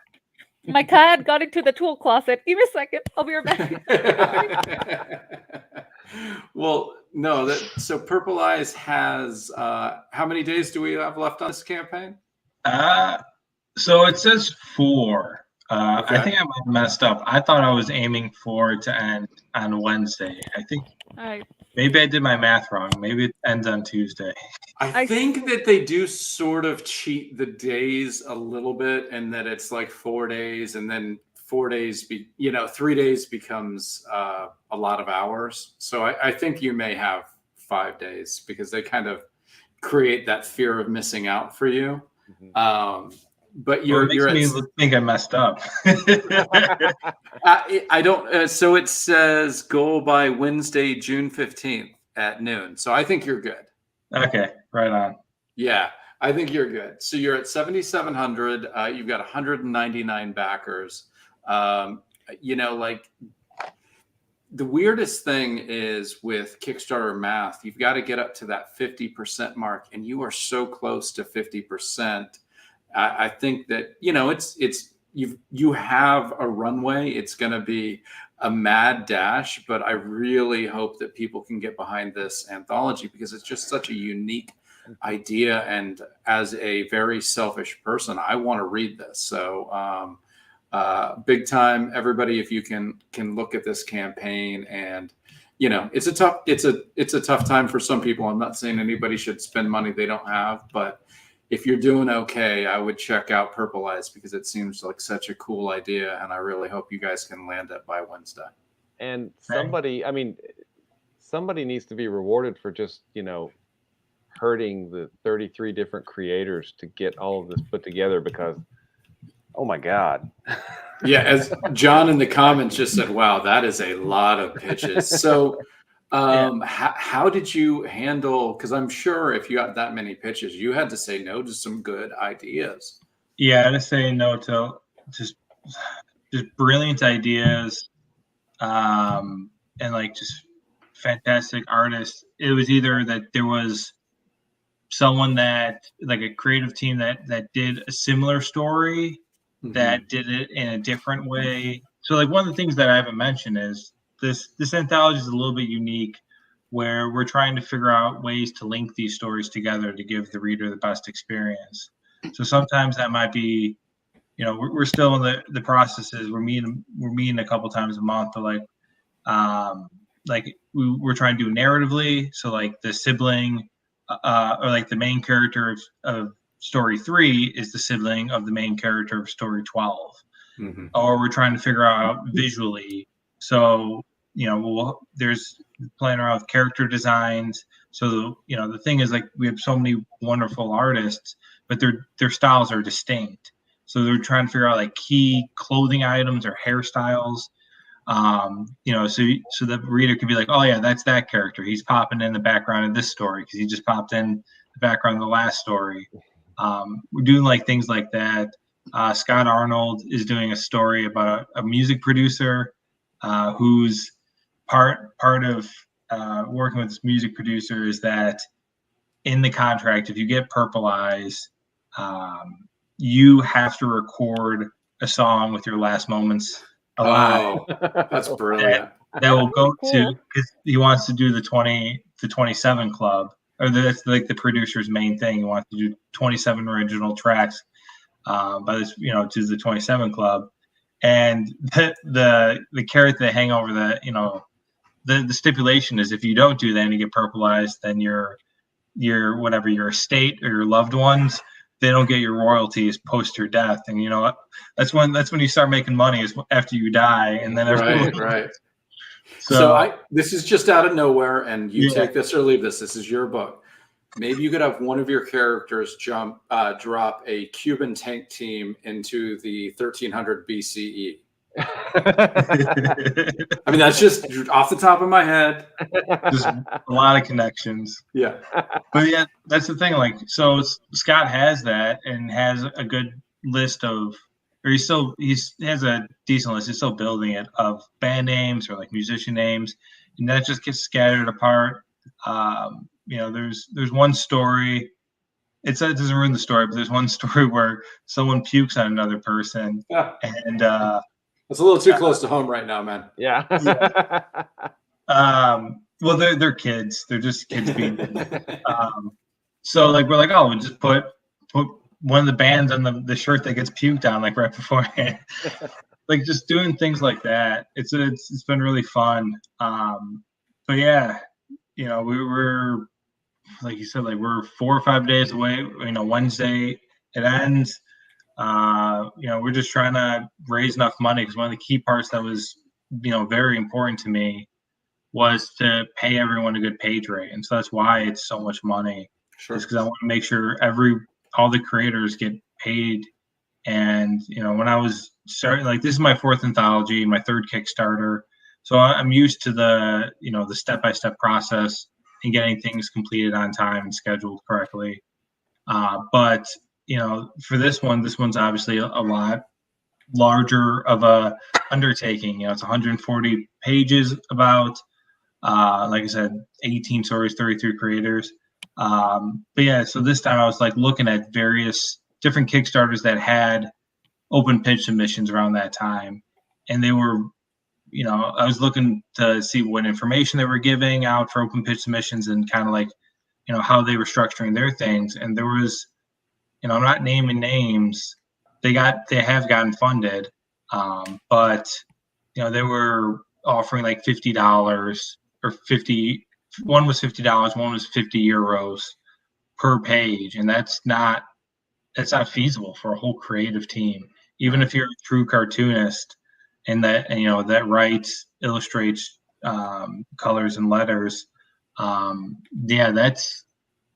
My cat got into the tool closet. Give me a second. I'll be right back. Well, no. So Purple Eyes has how many days do we have left on this campaign? So it says 4. Okay. I think I might have messed up. I thought I was aiming for it to end on Wednesday. I think maybe I did my math wrong. Maybe it ends on Tuesday. I think that they do sort of cheat the days a little bit, and that it's like 4 days, and then 4 days, 3 days becomes a lot of hours. So I think you may have 5 days because they kind of create that fear of missing out for you. But it makes me think I messed up. I don't. So it says goal by Wednesday, June 15th at noon. So I think you're good. Okay, right on. Yeah, I think you're good. So you're at 7,700. You've got 199 backers. Like the weirdest thing is with Kickstarter math, you've got to get up to that 50% mark, and you are so close to 50%. I think that you have a runway. It's going to be a mad dash, but I really hope that people can get behind this anthology because it's just such a unique idea. And as a very selfish person, I want to read this. So big time, everybody, if you can look at this campaign, and it's a tough time for some people. I'm not saying anybody should spend money they don't have, but if you're doing okay, I would check out Purple Eyes because it seems like such a cool idea, and I really hope you guys can land it by Wednesday. And somebody needs to be rewarded for just, hurting the 33 different creators to get all of this put together because, oh my God. Yeah, as John in the comments just said, wow, that is a lot of pitches. So how did you handle, because I'm sure if you got that many pitches, you had to say no to some good ideas. Yeah, I had to say no to just brilliant ideas, and just fantastic artists. It was either that there was someone that a creative team that did a similar story, that did it in a different way. So one of the things that I haven't mentioned is this anthology is a little bit unique, where we're trying to figure out ways to link these stories together to give the reader the best experience. So sometimes that might be, we're still in the processes. We're meeting a couple times a month, but we're trying to do narratively. So the sibling, or the main character of story 3 is the sibling of the main character of story 12, or we're trying to figure out visually. So there's playing around with character designs. So the thing is, we have so many wonderful artists, but their styles are distinct. So they're trying to figure out key clothing items or hairstyles. So the reader could be like, oh yeah, that's that character. He's popping in the background of this story because he just popped in the background of the last story. We're doing things like that. Scott Arnold is doing a story about a music producer who's part of working with this music producer is that in the contract, if you get Purple Eyes, you have to record a song with your last moments alive. Oh, that's brilliant. That will go to, because he wants to do the 27 club, or that's the producer's main thing. He wants to do 27 original tracks by this, to the 27 club. And the carrot they hang over the stipulation is if you don't do that and you get Purple Eyes, then your estate or your loved ones, they don't get your royalties post your death. And that's when you start making money, is after you die. And then right. So this is just out of nowhere, and you take this or leave this. This is your book. Maybe you could have one of your characters drop a Cuban tank team into the 1300 BCE. I mean, that's just off the top of my head. Just a lot of connections. Yeah. But yeah, that's the thing. Like, so Scott has that and has a good list of, or he has a decent list. He's still building it of band names or like musician names, and that just gets scattered apart. There's one story. It doesn't ruin the story, but there's one story where someone pukes on another person, Yeah. and it's a little too close to home right now, man. Yeah. Well, they're kids. They're just kids being. So like we're like, oh, we'll just put one of the bands on the shirt that gets puked on like right beforehand. Like just doing things like that. It's been really fun. But yeah, we're like you said, like we're 4 or 5 days away. Wednesday it ends. We're just trying to raise enough money because one of the key parts that was very important to me was to pay everyone a good page rate, and so that's why it's so much money. Sure. Just because I want to make sure all the creators get paid. And when I was starting, like this is my 4th anthology, my 3rd Kickstarter, so I'm used to the the step-by-step process and getting things completed on time and scheduled correctly. But for this one's obviously a lot larger of a undertaking. It's 140 pages about, like I said, 18 stories, 33 creators. But yeah, so this time I was like looking at various different Kickstarters that had open pitch submissions around that time, and they were, I was looking to see what information they were giving out for open pitch submissions and kind of like, how they were structuring their things. And there was, I'm not naming names. They have gotten funded, but they were offering like $50 or 50. One was $50, one was 50 euros per page, and that's not feasible for a whole creative team. Even if you're a true cartoonist and that writes, illustrates, colors and letters,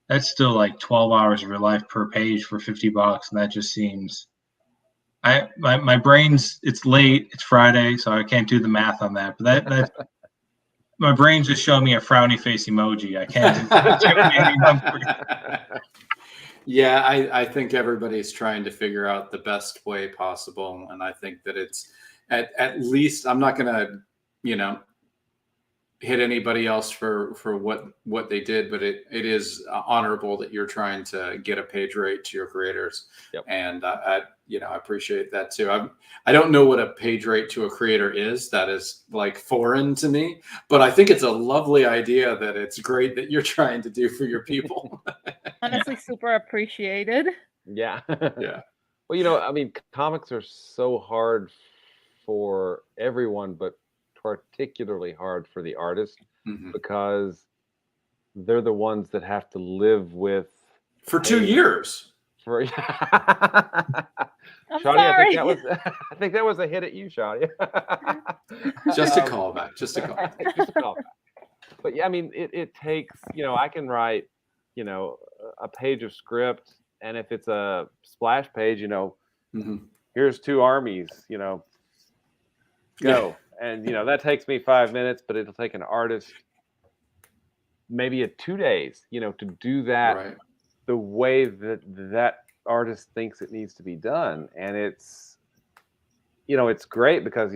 that's still like 12 hours of your life per page for $50, and that just seems. My brain's, it's late, it's Friday, so I can't do the math on that. But that my brain's just showing me a frowny face emoji. I can't do any number. Yeah, I think everybody's trying to figure out the best way possible, and I think that it's at least, I'm not going to hit anybody else for what they did, but it is honorable that you're trying to get a page rate to your creators. Yep. And I appreciate that too. I don't know what a page rate to a creator is. That is like foreign to me, but I think it's a lovely idea that it's great that you're trying to do for your people. Honestly, super appreciated. Yeah. Yeah. Well, I mean, comics are so hard for everyone, but particularly hard for the artist, because they're the ones that have to live with for 2 years. I'm Shadi, sorry. I think that was a hit at you, Shadi. Just a callback. Just a callback. But yeah, I mean, it takes, I can write, a page of script, and if it's a splash page, here's 2 armies, go. Yeah. And that takes me 5 minutes, but it'll take an artist maybe 2 days, to do that Right. the way that artist thinks it needs to be done. And it's great because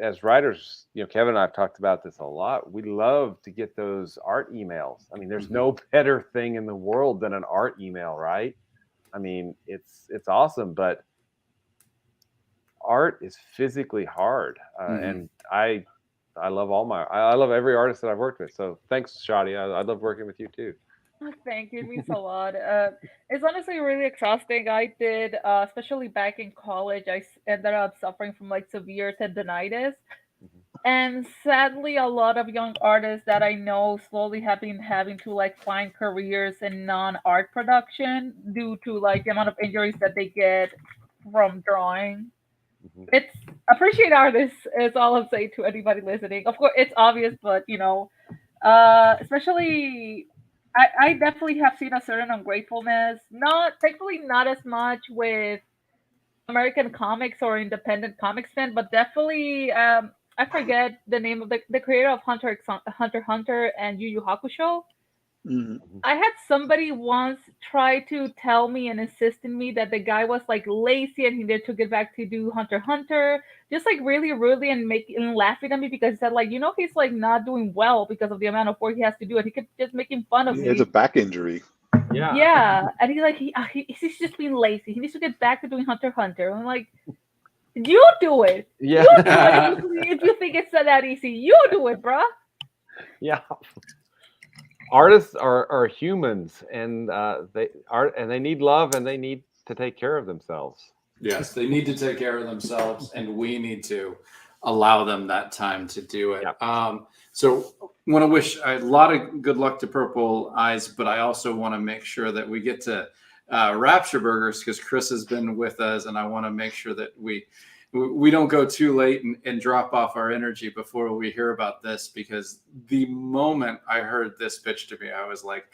as writers, Kevin and I've talked about this a lot. We love to get those art emails. I mean, there's no better thing in the world than an art email, right? I mean, it's awesome, but art is physically hard, and I love I love every artist that I've worked with. So thanks, Shadi. I love working with you too. Thank you. It means a lot. It's honestly really exhausting. I did, especially back in college, I ended up suffering from like severe tendonitis. And sadly, a lot of young artists that I know slowly have been having to like find careers in non-art production due to like the amount of injuries that they get from drawing. It's appreciate artists is all I'm saying to anybody listening. Of course, it's obvious, but especially I definitely have seen a certain ungratefulness. Thankfully not as much with American comics or independent comics fan, but definitely I forget the name of the creator of Hunter x Hunter and Yu Yu Hakusho. I had somebody once try to tell me and insist in me that the guy was like lazy and he needed to get back to do Hunter x Hunter, just like really rudely and laughing at me because he said like, he's like not doing well because of the amount of work he has to do, and he kept just making fun of me. He has a back injury. Yeah, and he's like he's just being lazy. He needs to get back to doing Hunter x Hunter. I'm like, you do it. Yeah. You do it if you think it's that easy. You do it, bruh. Yeah. Artists are humans, and they need love, and they need to take care of themselves. Yes, they need to take care of themselves, and we need to allow them that time to do it. Yep. So want to wish a lot of good luck to Purple Eyes, but I also want to make sure that we get to Rapture Burgers because Chris has been with us, and I want to make sure that we don't go too late and drop off our energy before we hear about this, because the moment I heard this pitch to me, I was like,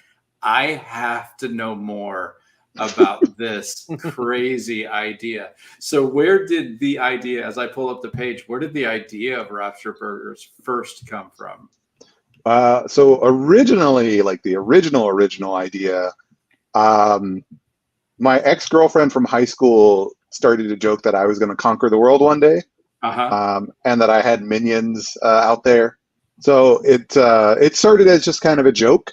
I have to know more about this crazy idea. So where did the idea, as I pull up the page, where did the idea of Rapture Burgers first come from? So originally, like the original idea, my ex-girlfriend from high school started to joke that I was going to conquer the world one day, and that I had minions out there. So it started as just kind of a joke,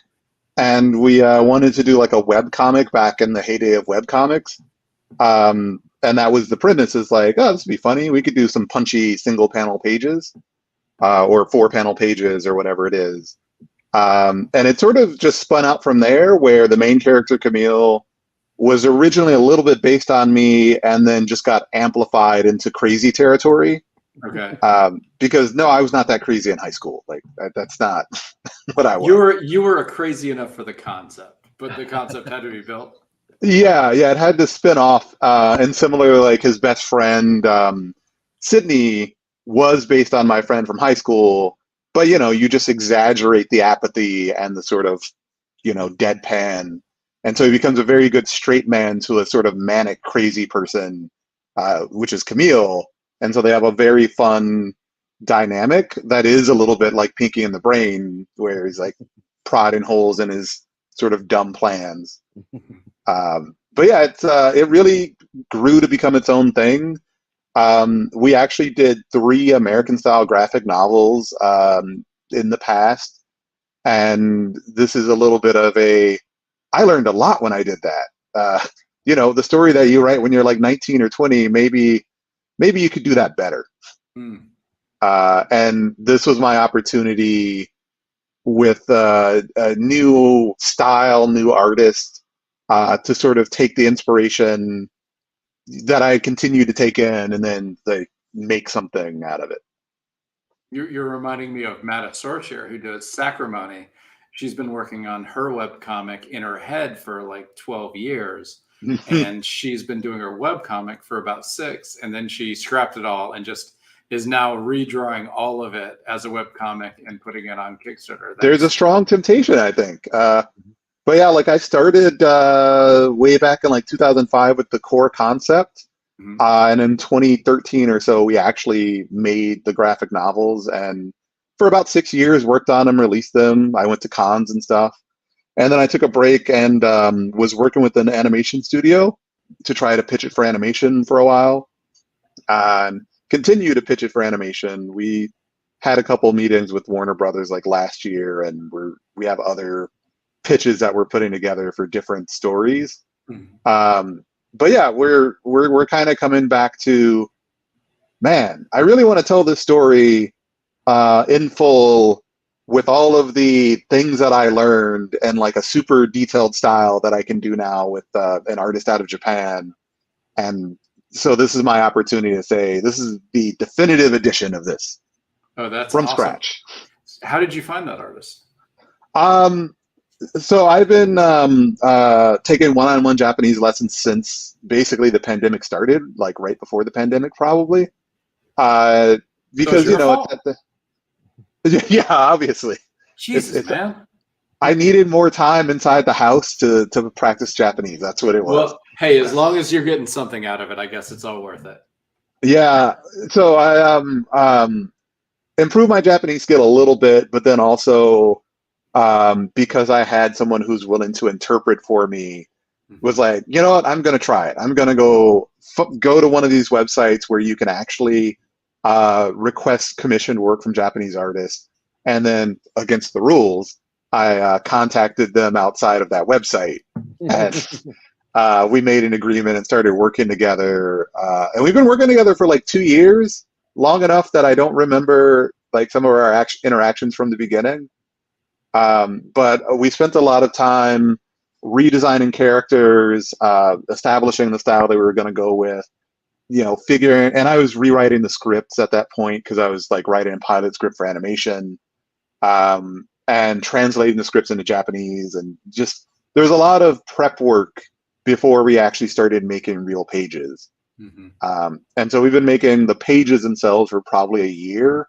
and we wanted to do like a web comic back in the heyday of web comics, and that was the premise. Is like, oh, this would be funny. We could do some punchy single panel pages, or 4-panel pages, or whatever it is. And it sort of just spun out from there, where the main character Camille was originally a little bit based on me, and then just got amplified into crazy territory. Okay. Because no, I was not that crazy in high school. Like that's not what I was. You were crazy enough for the concept, but the concept had to be built. Yeah, it had to spin off. And similarly, like his best friend Sydney was based on my friend from high school, but you just exaggerate the apathy and the sort of deadpan. And so he becomes a very good straight man to a sort of manic, crazy person, which is Camille. And so they have a very fun dynamic that is a little bit like Pinky and the Brain, where he's like prodding holes in his sort of dumb plans. But yeah, it really grew to become its own thing. We actually did 3 American-style graphic novels in the past. And this is a little bit of I learned a lot when I did that. The story that you write when you're like 19 or 20, maybe you could do that better. And this was my opportunity with a new style, new artist, to sort of take the inspiration that I continue to take in and then make something out of it. You're reminding me of Matta Sorcher, who does Sacrimony. She's been working on her webcomic in her head for like 12 years. And she's been doing her webcomic for about 6. And then she scrapped it all and just is now redrawing all of it as a webcomic and putting it on Kickstarter. There's a strong temptation, I think. But yeah, like I started way back in like 2005 with the core concept. And in 2013 or so, we actually made the graphic novels, and for about 6 years worked on them, released them. I went to cons and stuff. And then I took a break and was working with an animation studio to try to pitch it for animation for a while, and continue to pitch it for animation. We had a couple meetings with Warner Brothers like last year, and we have other pitches that we're putting together for different stories. But yeah, we're kind of coming back to, man, I really want to tell this story in full, with all of the things that I learned and like a super detailed style that I can do now with an artist out of Japan. And so this is my opportunity to say, this is the definitive edition of this. Oh, that's from awesome. Scratch. How did you find that artist? So I've been taking one-on-one Japanese lessons since basically the pandemic started, like right before the pandemic, probably. Because, yeah, obviously. Jesus, man. I needed more time inside the house to practice Japanese. That's what it was. Well, Hey, as long as you're getting something out of it, I guess it's all worth it. Yeah. So I improved my Japanese skill a little bit, but then also because I had someone who's willing to interpret for me, was like, you know what, I'm going to try it. I'm going to go to one of these websites where you can actually request commissioned work from Japanese artists. And then against the rules, I contacted them outside of that website. And we made an agreement and started working together. And we've been working together for like 2 years, long enough that I don't remember like some of our interactions from the beginning. But we spent a lot of time redesigning characters, establishing the style that we were going to go with, figuring, and I was rewriting the scripts at that point because I was like writing a pilot script for animation, and translating the scripts into Japanese, and just there's a lot of prep work before we actually started making real pages. And so we've been making the pages themselves for probably a year,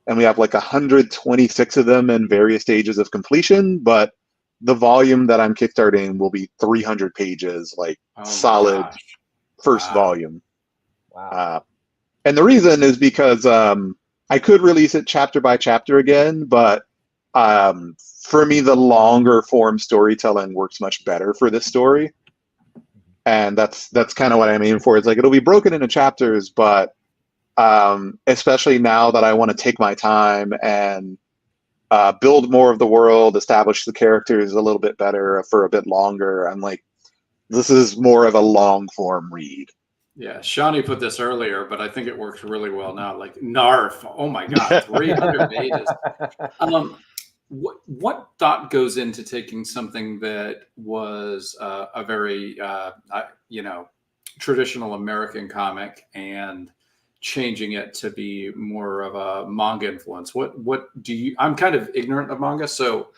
and we have like 126 of them in various stages of completion, but the volume that I'm kickstarting will be 300 pages, like solid first volume. Wow. And the reason is because I could release it chapter by chapter again, but for me, the longer form storytelling works much better for this story. And that's kind of what I'm aiming for. It's like it'll be broken into chapters, but especially now that I want to take my time and build more of the world, establish the characters a little bit better for a bit longer, I'm like, this is more of a long form read. Yeah, Shawnee put this earlier, but I think it works really well now. Like NARF, oh my God, 300 pages. What thought goes into taking something that was a very traditional American comic and changing it to be more of a manga influence? What do you? I'm kind of ignorant of manga, so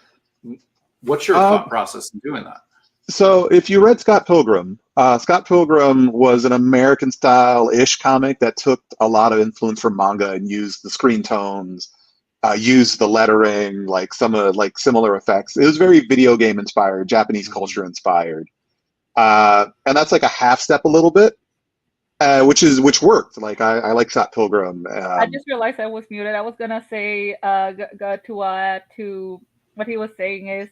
what's your thought process in doing that? So if you read Scott Pilgrim was an American style-ish comic that took a lot of influence from manga and used the screen tones, used the lettering, like some of like similar effects. It was very video game inspired, Japanese culture inspired. And that's like a half step a little bit, which worked. Like I like Scott Pilgrim. I just realized I was muted. I was gonna say to what he was saying is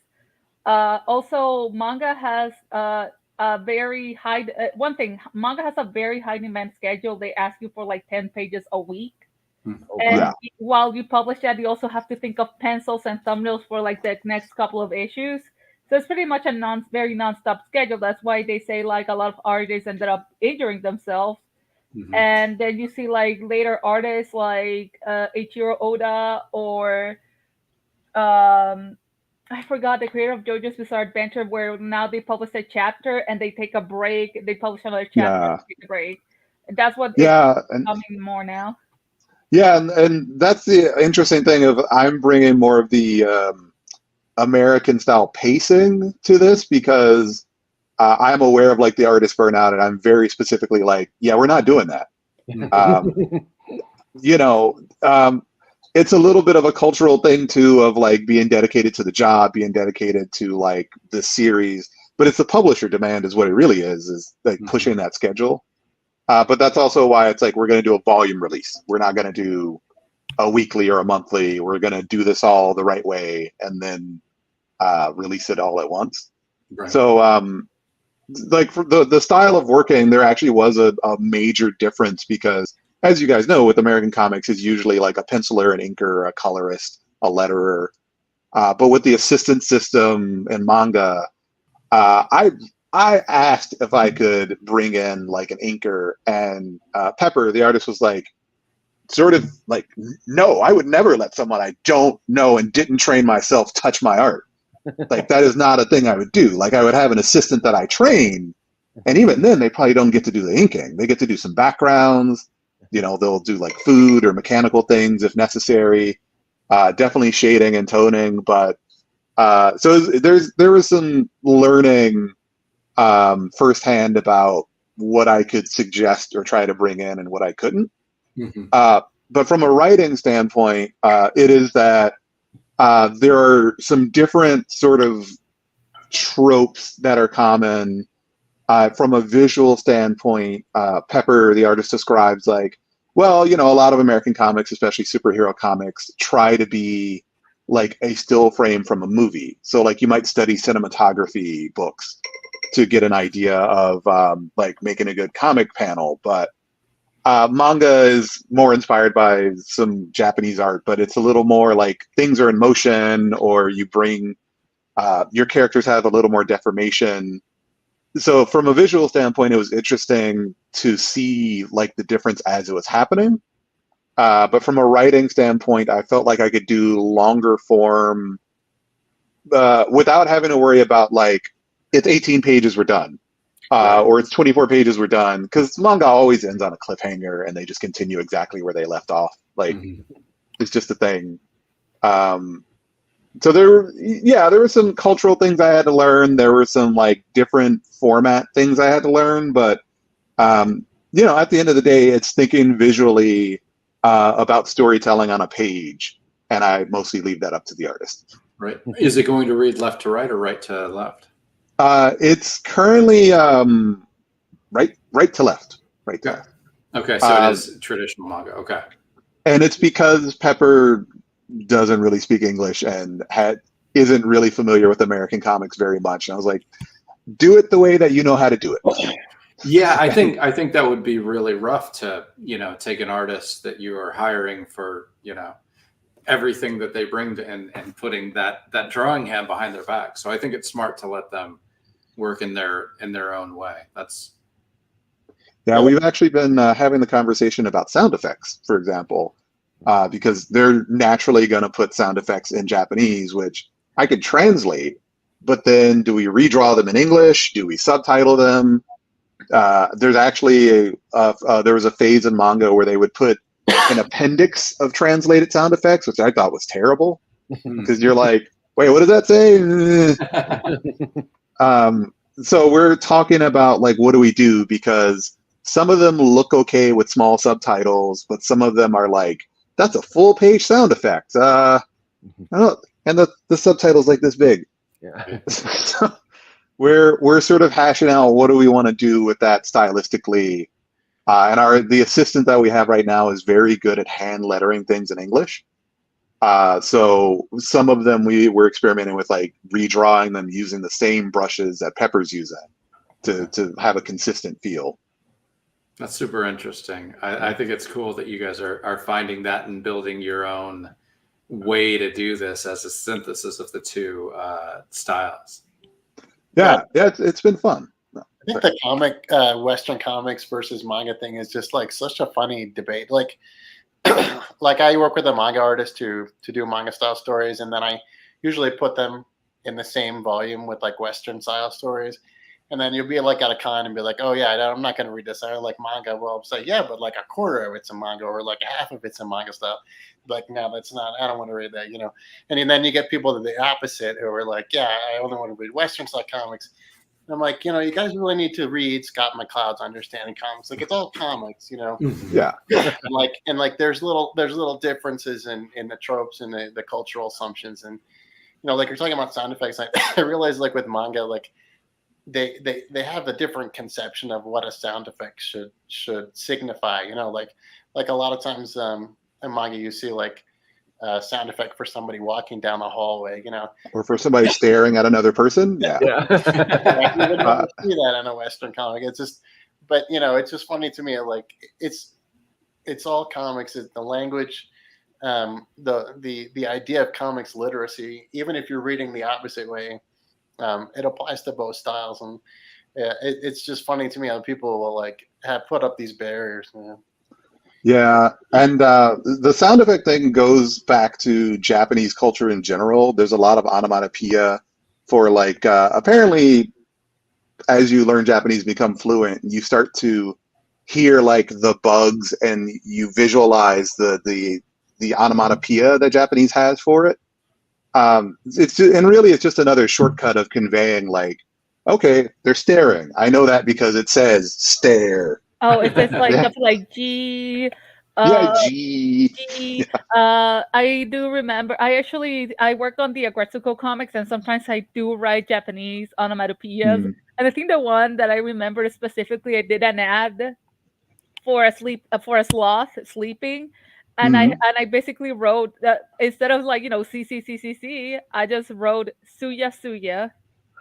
also manga has a very high one thing. Manga has a very high demand schedule. They ask you for like 10 pages a week. And while you publish that, you also have to think of pencils and thumbnails for like the next couple of issues. So it's pretty much a very non-stop schedule. That's why they say like a lot of artists ended up injuring themselves. And then you see like later artists like Eiichiro Oda or I forgot the creator of JoJo's Bizarre Adventure, where now they publish a chapter and they take a break. They publish another chapter and take a break. And that's what is coming more now. Yeah, and that's the interesting thing of I'm bringing more of the American style pacing to this because I'm aware of like the artist burnout, and I'm very specifically like, yeah, we're not doing that. It's a little bit of a cultural thing too, of like being dedicated to the job, being dedicated to like the series, but it's the publisher demand is what it really is like pushing that schedule. But that's also why it's like we're going to do a volume release. We're not going to do a weekly or a monthly. We're going to do this all the right way and then release it all at once. Right. So like for the style of working, there actually was a major difference because, as you guys know, with American comics is usually like a penciler, an inker, a colorist, a letterer. But with the assistant system and manga, I asked if I could bring in like an inker, and Pepper, the artist, was like, sort of like, no, I would never let someone I don't know and didn't train myself touch my art. Like, that is not a thing I would do. Like, I would have an assistant that I train, and even then they probably don't get to do the inking. They get to do some backgrounds. They'll do like food or mechanical things if necessary. Definitely shading and toning, but so there was some learning firsthand about what I could suggest or try to bring in and what I couldn't. But from a writing standpoint, it is that there are some different sort of tropes that are common From a visual standpoint, Pepper, the artist, describes like, well, you know, a lot of American comics, especially superhero comics, try to be like a still frame from a movie. So like you might study cinematography books to get an idea of like making a good comic panel, but manga is more inspired by some Japanese art, but it's a little more like things are in motion, or you bring your characters have a little more deformation. So from a visual standpoint, it was interesting to see like the difference as it was happening. But from a writing standpoint, I felt like I could do longer form without having to worry about like it's 18 pages, we're done. Or it's 24 pages, we're done. Because manga always ends on a cliffhanger and they just continue exactly where they left off. Like, it's just a thing. So there were some cultural things I had to learn. There were some like different format things I had to learn. But, you know, at the end of the day, it's thinking visually about storytelling on a page. And I mostly leave that up to the artist. Right. Is it going to read left to right or right to left? It's currently right to left. Right to left. Okay, so it is traditional manga. Okay. And it's because Pepper doesn't really speak English and isn't really familiar with American comics very much. And I was like, do it the way that you know how to do it. Yeah, I think that would be really rough to, you know, take an artist that you are hiring for, you know, everything that they bring to and putting that drawing hand behind their back. So I think it's smart to let them work in their own way. We've actually been having the conversation about sound effects, for example, because they're naturally going to put sound effects in Japanese, which I could translate, but then do we redraw them in English? Do we subtitle them? There's actually there was a phase in manga where they would put an appendix of translated sound effects, which I thought was terrible, because you're like, wait, what does that say? So we're talking about like, what do we do? Because some of them look okay with small subtitles, but some of them are like, that's a full page sound effect. And the subtitle's like this big. Yeah. So we're sort of hashing out what do we want to do with that stylistically. And the assistant that we have right now is very good at hand lettering things in English. So some of them we're experimenting with like redrawing them using the same brushes that Pepper's using to have a consistent feel. That's super interesting. I think it's cool that you guys are finding that and building your own way to do this as a synthesis of the two styles. Yeah, it's been fun. I think the comic Western comics versus manga thing is just like such a funny debate. Like I work with a manga artist to do manga style stories, and then I usually put them in the same volume with like Western style stories. And then you'll be like at a con and be like, oh yeah, I'm not going to read this. I like manga. Well, it's like, yeah, but like a quarter of it's a manga or like half of it's a manga style. Like, no, that's not, I don't want to read that, you know? And then you get people that the opposite who are like, yeah, I only want to read Western style comics. And I'm like, you know, you guys really need to read Scott McCloud's Understanding Comics. Like it's all comics, you know? Yeah. and like there's little differences in the tropes and the cultural assumptions. And, you know, like you're talking about sound effects. I realize like with manga, like, they have a different conception of what a sound effect should signify, you know, like a lot of times in manga you see like a sound effect for somebody walking down the hallway, you know, or for somebody staring at another person. Yeah. You would never see that in a Western comic. It's just, but you know, it's just funny to me. Like it's all comics. It's the language, the idea of comics literacy. Even if you're reading the opposite way. It applies to both styles, and it's just funny to me how people will like have put up these barriers. Man. Yeah, and the sound effect thing goes back to Japanese culture in general. There's a lot of onomatopoeia for like apparently, as you learn Japanese, become fluent, you start to hear like the bugs, and you visualize the onomatopoeia that Japanese has for it. It's just another shortcut of conveying like, okay, they're staring. I know that because it says stare. Oh, it's just like stuff like G. G. G. I do remember. I worked on the Agretsuko comics, and sometimes I do write Japanese onomatopoeias And I think the one that I remember specifically, I did an ad for a sloth sleeping, and I basically wrote that instead of like C, I just wrote Suya Suya,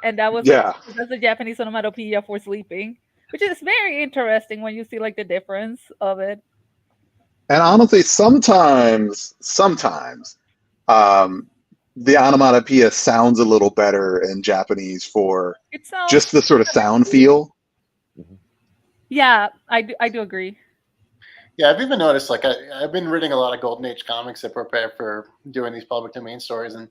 and that was Yeah. that's the Japanese onomatopoeia for sleeping, which is very interesting when you see like the difference of it. And honestly, sometimes, the onomatopoeia sounds a little better in Japanese for It sounds just the sort of sound feel. Yeah, I do agree. Yeah, I've even noticed, like, I've been reading a lot of Golden Age comics to prepare for doing these public domain stories. And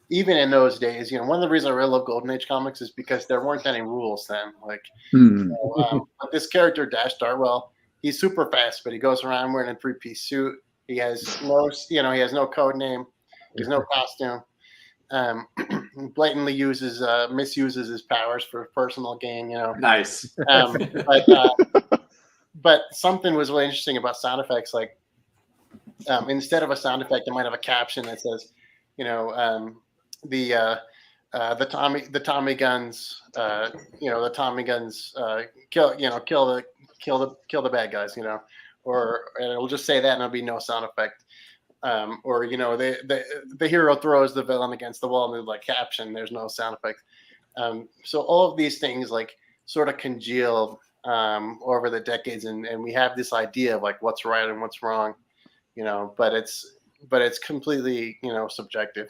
even in those days, one of the reasons I really love Golden Age comics is because there weren't any rules then. Like, but this character, Dash Darwell, he's super fast, but he goes around wearing a 3-piece suit. He has he has no code name. He has no costume. Blatantly misuses his powers for personal gain, Nice. But something was really interesting about sound effects. Like, instead of a sound effect, it might have a caption that says, the Tommy guns, kill the bad guys, or and it'll just say that and there'll be no sound effect. Or the hero throws the villain against the wall and there's like caption, there's no sound effect. So all of these things like sort of congealed over the decades, and we have this idea of like what's right and what's wrong, but it's completely subjective.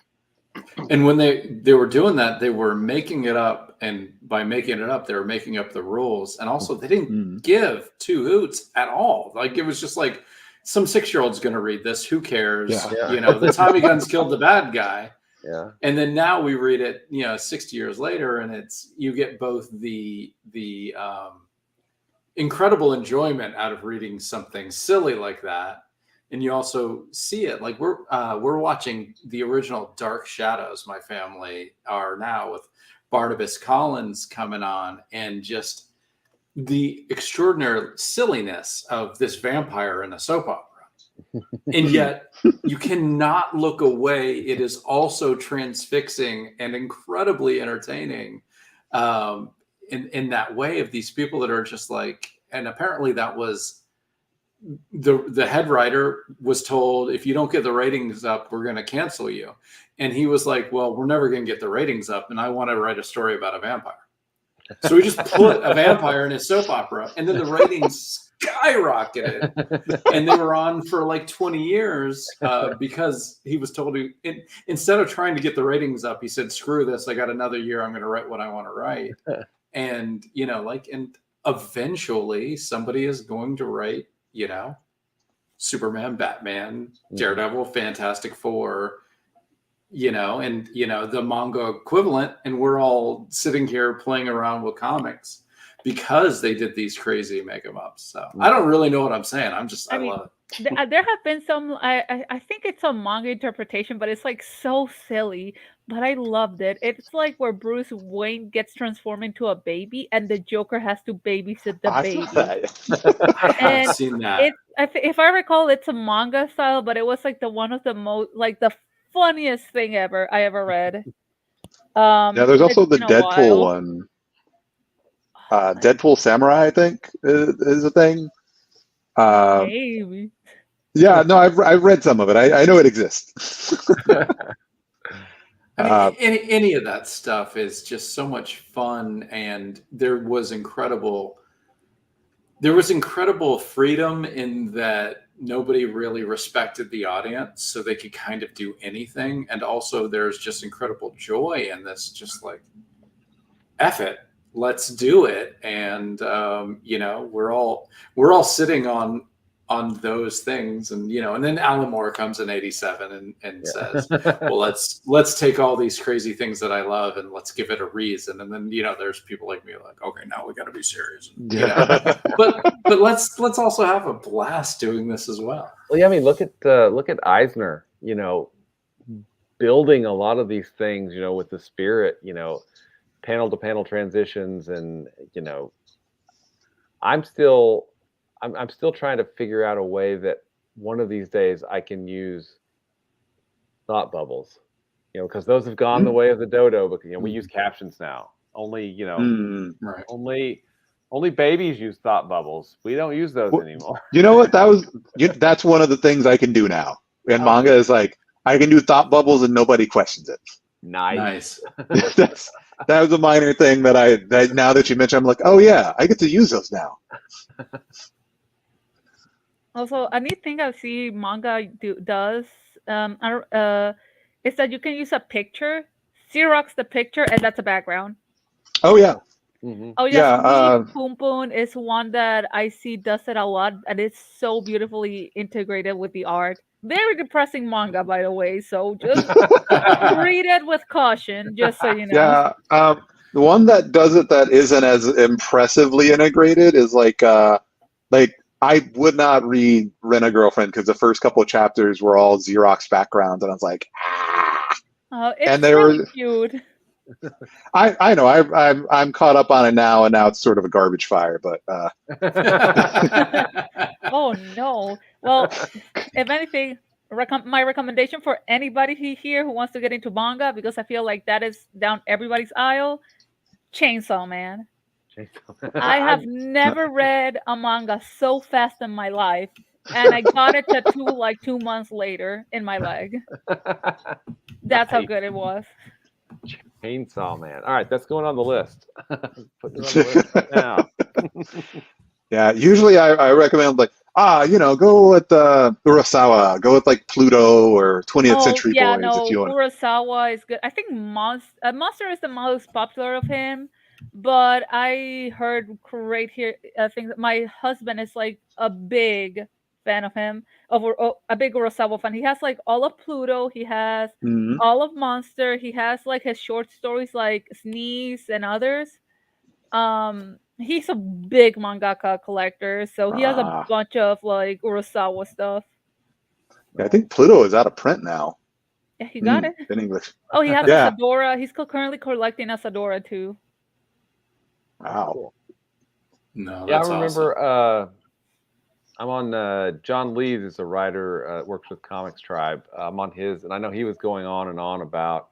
And when they were doing that, they were making it up, and by making it up, they were making up the rules, and also they didn't give two hoots at all. Like, it was just like, some 6-year-old's going to read this. Who cares? Yeah. The Tommy guns killed the bad guy. Yeah. And then now we read it, 60 years later, and you get both the incredible enjoyment out of reading something silly like that, and you also see it. Like, we're watching the original Dark Shadows. My family are now, with Barnabas Collins coming on, and just the extraordinary silliness of this vampire in a soap opera. And yet you cannot look away. It is also transfixing and incredibly entertaining in that way, of these people that are just like, and apparently that was the head writer was told, if you don't get the ratings up, we're going to cancel you. And he was like, well, we're never going to get the ratings up, and I want to write a story about a vampire. So we just put a vampire in a soap opera, and then the ratings skyrocketed, and they were on for like 20 years because he was told to. Instead of trying to get the ratings up, he said, "Screw this! I got another year. I'm going to write what I want to write." And and eventually somebody is going to write, Superman, Batman, Daredevil, Fantastic Four. And the manga equivalent, and we're all sitting here playing around with comics because they did these crazy make 'em ups. So I don't really know what I'm saying. I love it. There have been some, I think it's a manga interpretation, but it's like so silly, but I loved it. It's like where Bruce Wayne gets transformed into a baby and the Joker has to babysit the baby. I've seen that. If I recall, it's a manga style, but it was like one of the most, like the funniest thing I ever read. There's also the Deadpool one. Deadpool Samurai, I think, is a thing. Maybe. Yeah, no, I've read some of it. I know it exists. Any of that stuff is just so much fun, and there was incredible freedom in that nobody really respected the audience, so they could kind of do anything. And also there's just incredible joy in this, just like, F it, let's do it. And we're all sitting on those things, and and then Alan Moore comes in 87 and says, well, let's take all these crazy things that I love and let's give it a reason. And then there's people like me like, okay, now we got to be serious. But let's also have a blast doing this as well. Well, yeah, I mean, look at Eisner, building a lot of these things, with the spirit, panel to panel transitions, and I'm still trying to figure out a way that one of these days I can use thought bubbles, because those have gone the way of the dodo. But we use captions now Only, you know, Right. only babies use thought bubbles. We don't use those anymore. You know what? That's one of the things I can do now. In manga is like I can do thought bubbles and nobody questions it. Nice. That was a minor thing that now that you mention, I'm like, oh yeah, I get to use those now. Also, a neat thing I see manga does is that you can use a picture, Xerox the picture, and that's a background. Oh yeah. Mm-hmm. Oh yes, Yeah, Poon Poon is one that I see does it a lot, and it's so beautifully integrated with the art. Very depressing manga, by the way. So just read it with caution, just so you know. Yeah. The one that does it that isn't as impressively integrated is like I would not read Rent a Girlfriend because the first couple of chapters were all Xerox backgrounds, and I was like, ah. Oh, it's And they really were cute. I know I'm caught up on it now, and now it's sort of a garbage fire. But Oh no. Well, if anything, my recommendation for anybody here who wants to get into manga, because I feel like that is down everybody's aisle, Chainsaw Man. I have never read a manga so fast in my life, and I got a tattoo like 2 months later in my leg. That's how good it was. Chainsaw Man. All right, that's going on the list. Putting it on the list right now. yeah, usually I recommend like go with Urasawa, go with like Pluto or 20th Century Boys if you want. Urasawa is good. I think Monster is the most popular of him, but I heard great things. My husband is like a big fan of him, a big Urasawa fan. He has like all of Pluto. He has all of Monster. He has like his short stories like Sneeze and others. He's a big mangaka collector, so he has a bunch of like Urasawa stuff. Yeah, I think Pluto is out of print now. Yeah, he got it in English. Oh, he has Asadora. He's currently collecting Asadora too. Wow. Cool. No, yeah, that's I remember. Awesome. I'm on John Leeds is a writer, works with Comics Tribe. I'm on his, and I know he was going on and on about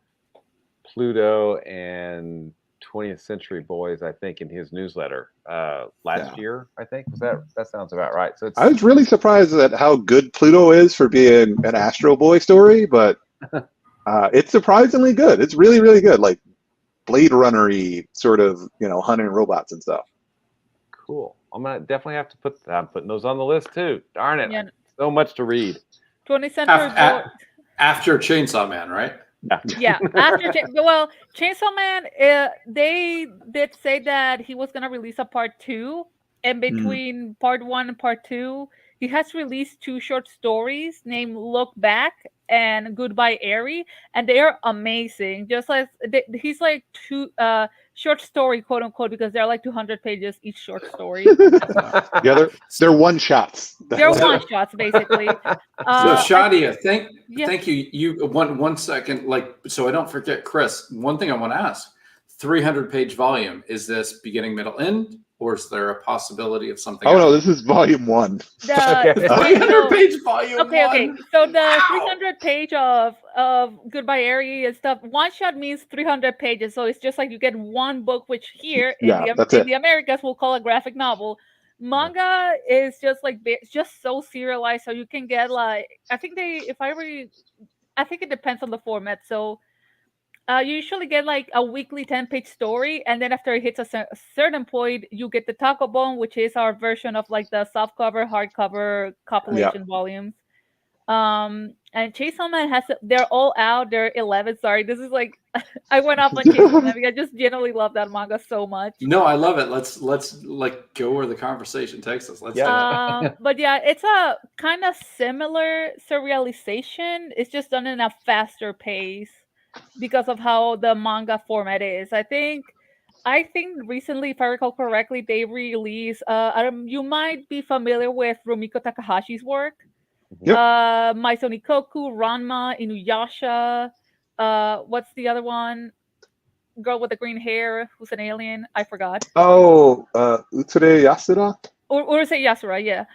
Pluto and 20th Century Boys, I think, in his newsletter last year. I think that sounds about right. So I was really surprised at how good Pluto is for being an Astro Boy story, but it's surprisingly good. It's really, really good, like Blade Runner-y sort of, hunting robots and stuff. Cool. I'm gonna definitely have to I'm putting those on the list too. Darn it! Yeah. So much to read. 20th Century Boys. After Chainsaw Man, right? Yeah, after Chainsaw Man, they did say that he was gonna release a part 2, and between part 1 and part 2, he has released 2 short stories named "Look Back" and "Goodbye Airy," and they are amazing. Just like he's like 2 short story, quote unquote, because they're like 200 pages each short story. Yeah, they're one shots. They're one shots basically. So Shadia, thank you. You one second, so I don't forget, Chris. One thing I want to ask: 300-page volume. Is this beginning, middle, end, or is there a possibility of something? Oh no, this is volume 1. 300-page volume. Okay. So the 300-page of Goodbye Airy and stuff. One shot means 300 pages, so it's just like you get one book, which here in the Americas we'll call a graphic novel. Manga is just like it's just so serialized, so you can get like I think it depends on the format. So you usually get like a weekly 10-page story, and then after it hits a certain point, you get the Takobon, which is our version of like the softcover, hardcover compilation volumes. And Chainsaw Man they're all out. They're 11. Sorry, this is like I went off on Chainsaw Man because I just genuinely love that manga so much. No, I love it. Let's like go where the conversation takes us. Let's do it. But yeah, it's a kind of similar serialization. It's just done in a faster pace because of how the manga format is. I think recently, if I recall correctly, they released you might be familiar with Rumiko Takahashi's work. Yep. Maison Ikoku, Ranma, Inuyasha. What's the other one? Girl with the green hair who's an alien. I forgot. Oh, Utsure Yasura? Urusei Yasura, yeah.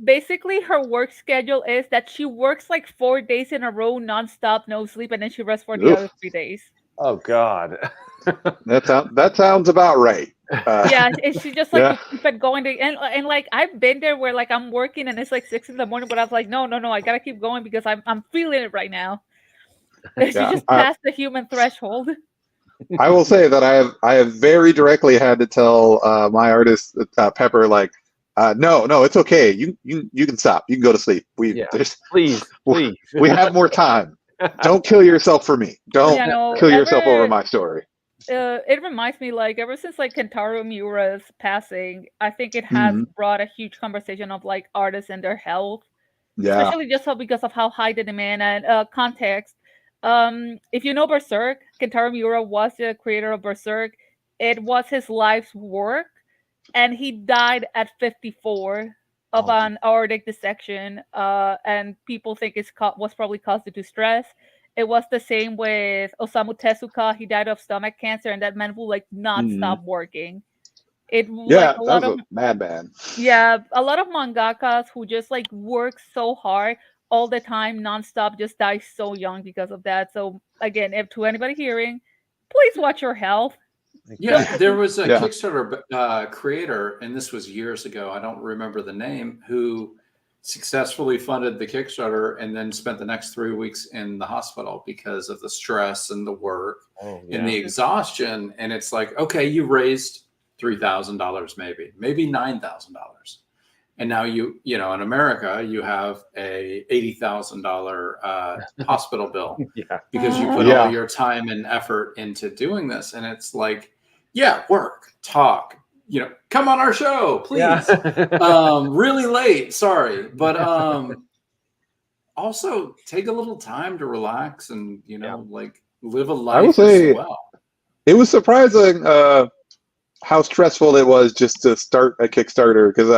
Basically, her work schedule is that she works like 4 days in a row, nonstop, no sleep, and then she rests for the other 3 days. Oh God. That sounds about right. Yeah, and she just like Yeah. to keep it going. And like I've been there where like I'm working and it's like 6 in the morning, but I was like, no, I gotta keep going because I'm feeling it right now. She Yeah, just passed the human threshold. I will say that I have very directly had to tell my artist Pepper, like, no, it's okay. You can stop. You can go to sleep. Please. We have more time. Don't kill yourself for me. Don't Yeah, no, kill yourself over my story. It reminds me, like, ever since like Kentaro Miura's passing, I think it has Mhm. brought a huge conversation of like artists and their health, Yeah. especially just because of how high the demand and context. If you know Berserk, Kentaro Miura was the creator of Berserk. It was his life's work, and he died at 54 of an aortic dissection. And people think was probably caused due to stress. It was the same with Osamu Tezuka. He died of stomach cancer, and that man will like not stop working. It like Yeah, a that lot was of a madman. yeah, a lot of mangakas who just like work so hard all the time, nonstop, just die so young because of that. So again, if to anybody hearing, please watch your health. Yeah, there was a Yeah. Kickstarter creator, and this was years ago. I don't remember the name, who successfully funded the Kickstarter and then spent the next 3 weeks in the hospital because of the stress and the work and the exhaustion. And it's like, okay, you raised $3,000, maybe $9,000. And now you know, in America, you have a $80,000 hospital bill because you put all your time and effort into doing this. And it's like, yeah, work, talk, you know, come on our show, please. Really late, sorry, but also take a little time to relax and, you know, like live a I will life say as well. it was surprising how stressful it was just to start a Kickstarter, because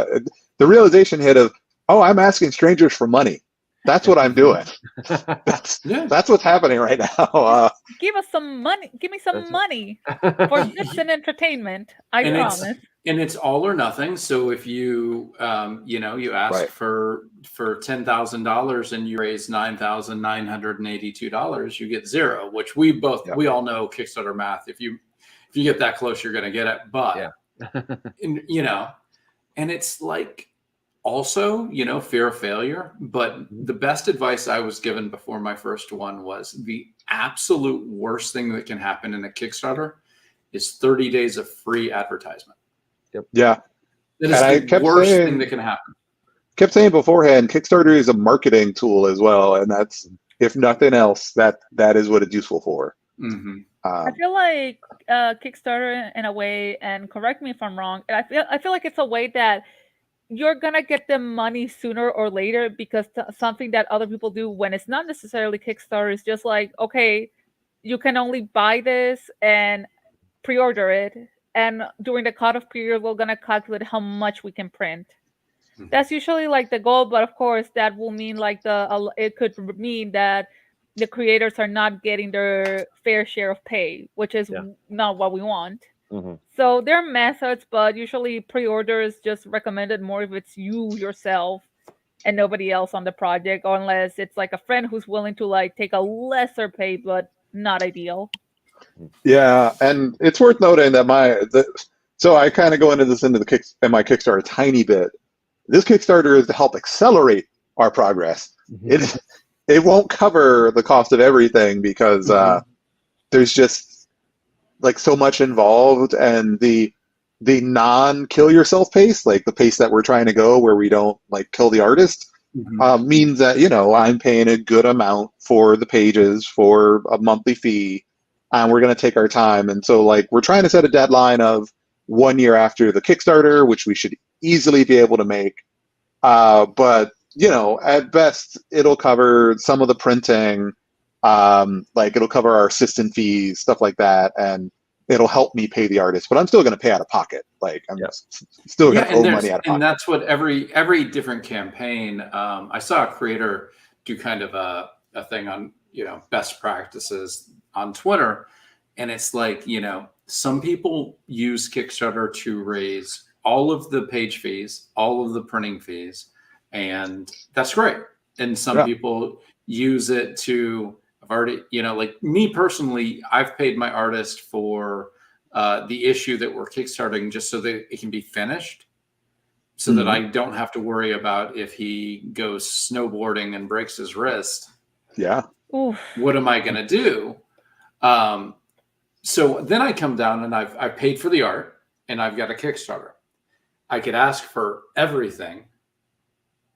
the realization hit of, oh, I'm asking strangers for money. That's what I'm doing. That's what's happening right now. Give us some money. Give me some money for tips and entertainment. I promise. It's all or nothing. So if you you know, you ask for $10,000 and you raise $9,982, you get zero, which we all know Kickstarter math. If you get that close, you're going to get it. But you know, and it's like, also, you know, fear of failure. But the best advice I was given before my first one was the absolute worst thing that can happen in a Kickstarter is 30 days of free advertisement. Yeah. That is the worst thing that can happen. Kept saying beforehand, Kickstarter is a marketing tool as well. And that's, if nothing else, that is what it's useful for. I feel like Kickstarter in a way, and correct me if I'm wrong, I feel like it's a way that you're gonna get the money sooner or later, because something that other people do when it's not necessarily Kickstarter is just like, okay, you can only buy this and pre-order it, and during the cutoff period we're gonna calculate how much we can print. That's usually like the goal, but of course that will mean like it could mean that the creators are not getting their fair share of pay, which is not what we want. So there are methods, but usually pre-order is just recommended more if it's you yourself and nobody else on the project, or unless it's like a friend who's willing to like take a lesser pay, but not ideal. Yeah, and it's worth noting that so I kind of go into this in my Kickstarter a tiny bit. This Kickstarter is to help accelerate our progress. It won't cover the cost of everything, because there's just like so much involved, and the non-kill yourself pace, like the pace that we're trying to go where we don't like kill the artist, means that, you know, I'm paying a good amount for the pages for a monthly fee, and we're going to take our time. And so like we're trying to set a deadline of 1 year after the Kickstarter, which we should easily be able to make. But you know, at best it'll cover some of the printing, like it'll cover our assistant fees, stuff like that, and it'll help me pay the artist, but I'm still going to pay out of pocket. Like I'm still going to owe money out of pocket. And that's what every different campaign. I saw a creator do kind of a thing on, you know, best practices on Twitter, and it's like, you know, some people use Kickstarter to raise all of the page fees, all of the printing fees, and that's great. And some people use it to I've already, like me personally, I've paid my artist for the issue that we're kickstarting just so that it can be finished, so that I don't have to worry about if he goes snowboarding and breaks his wrist. Yeah. Oof. What am I going to do? So then I come down and I've paid for the art and I've got a Kickstarter. I could ask for everything.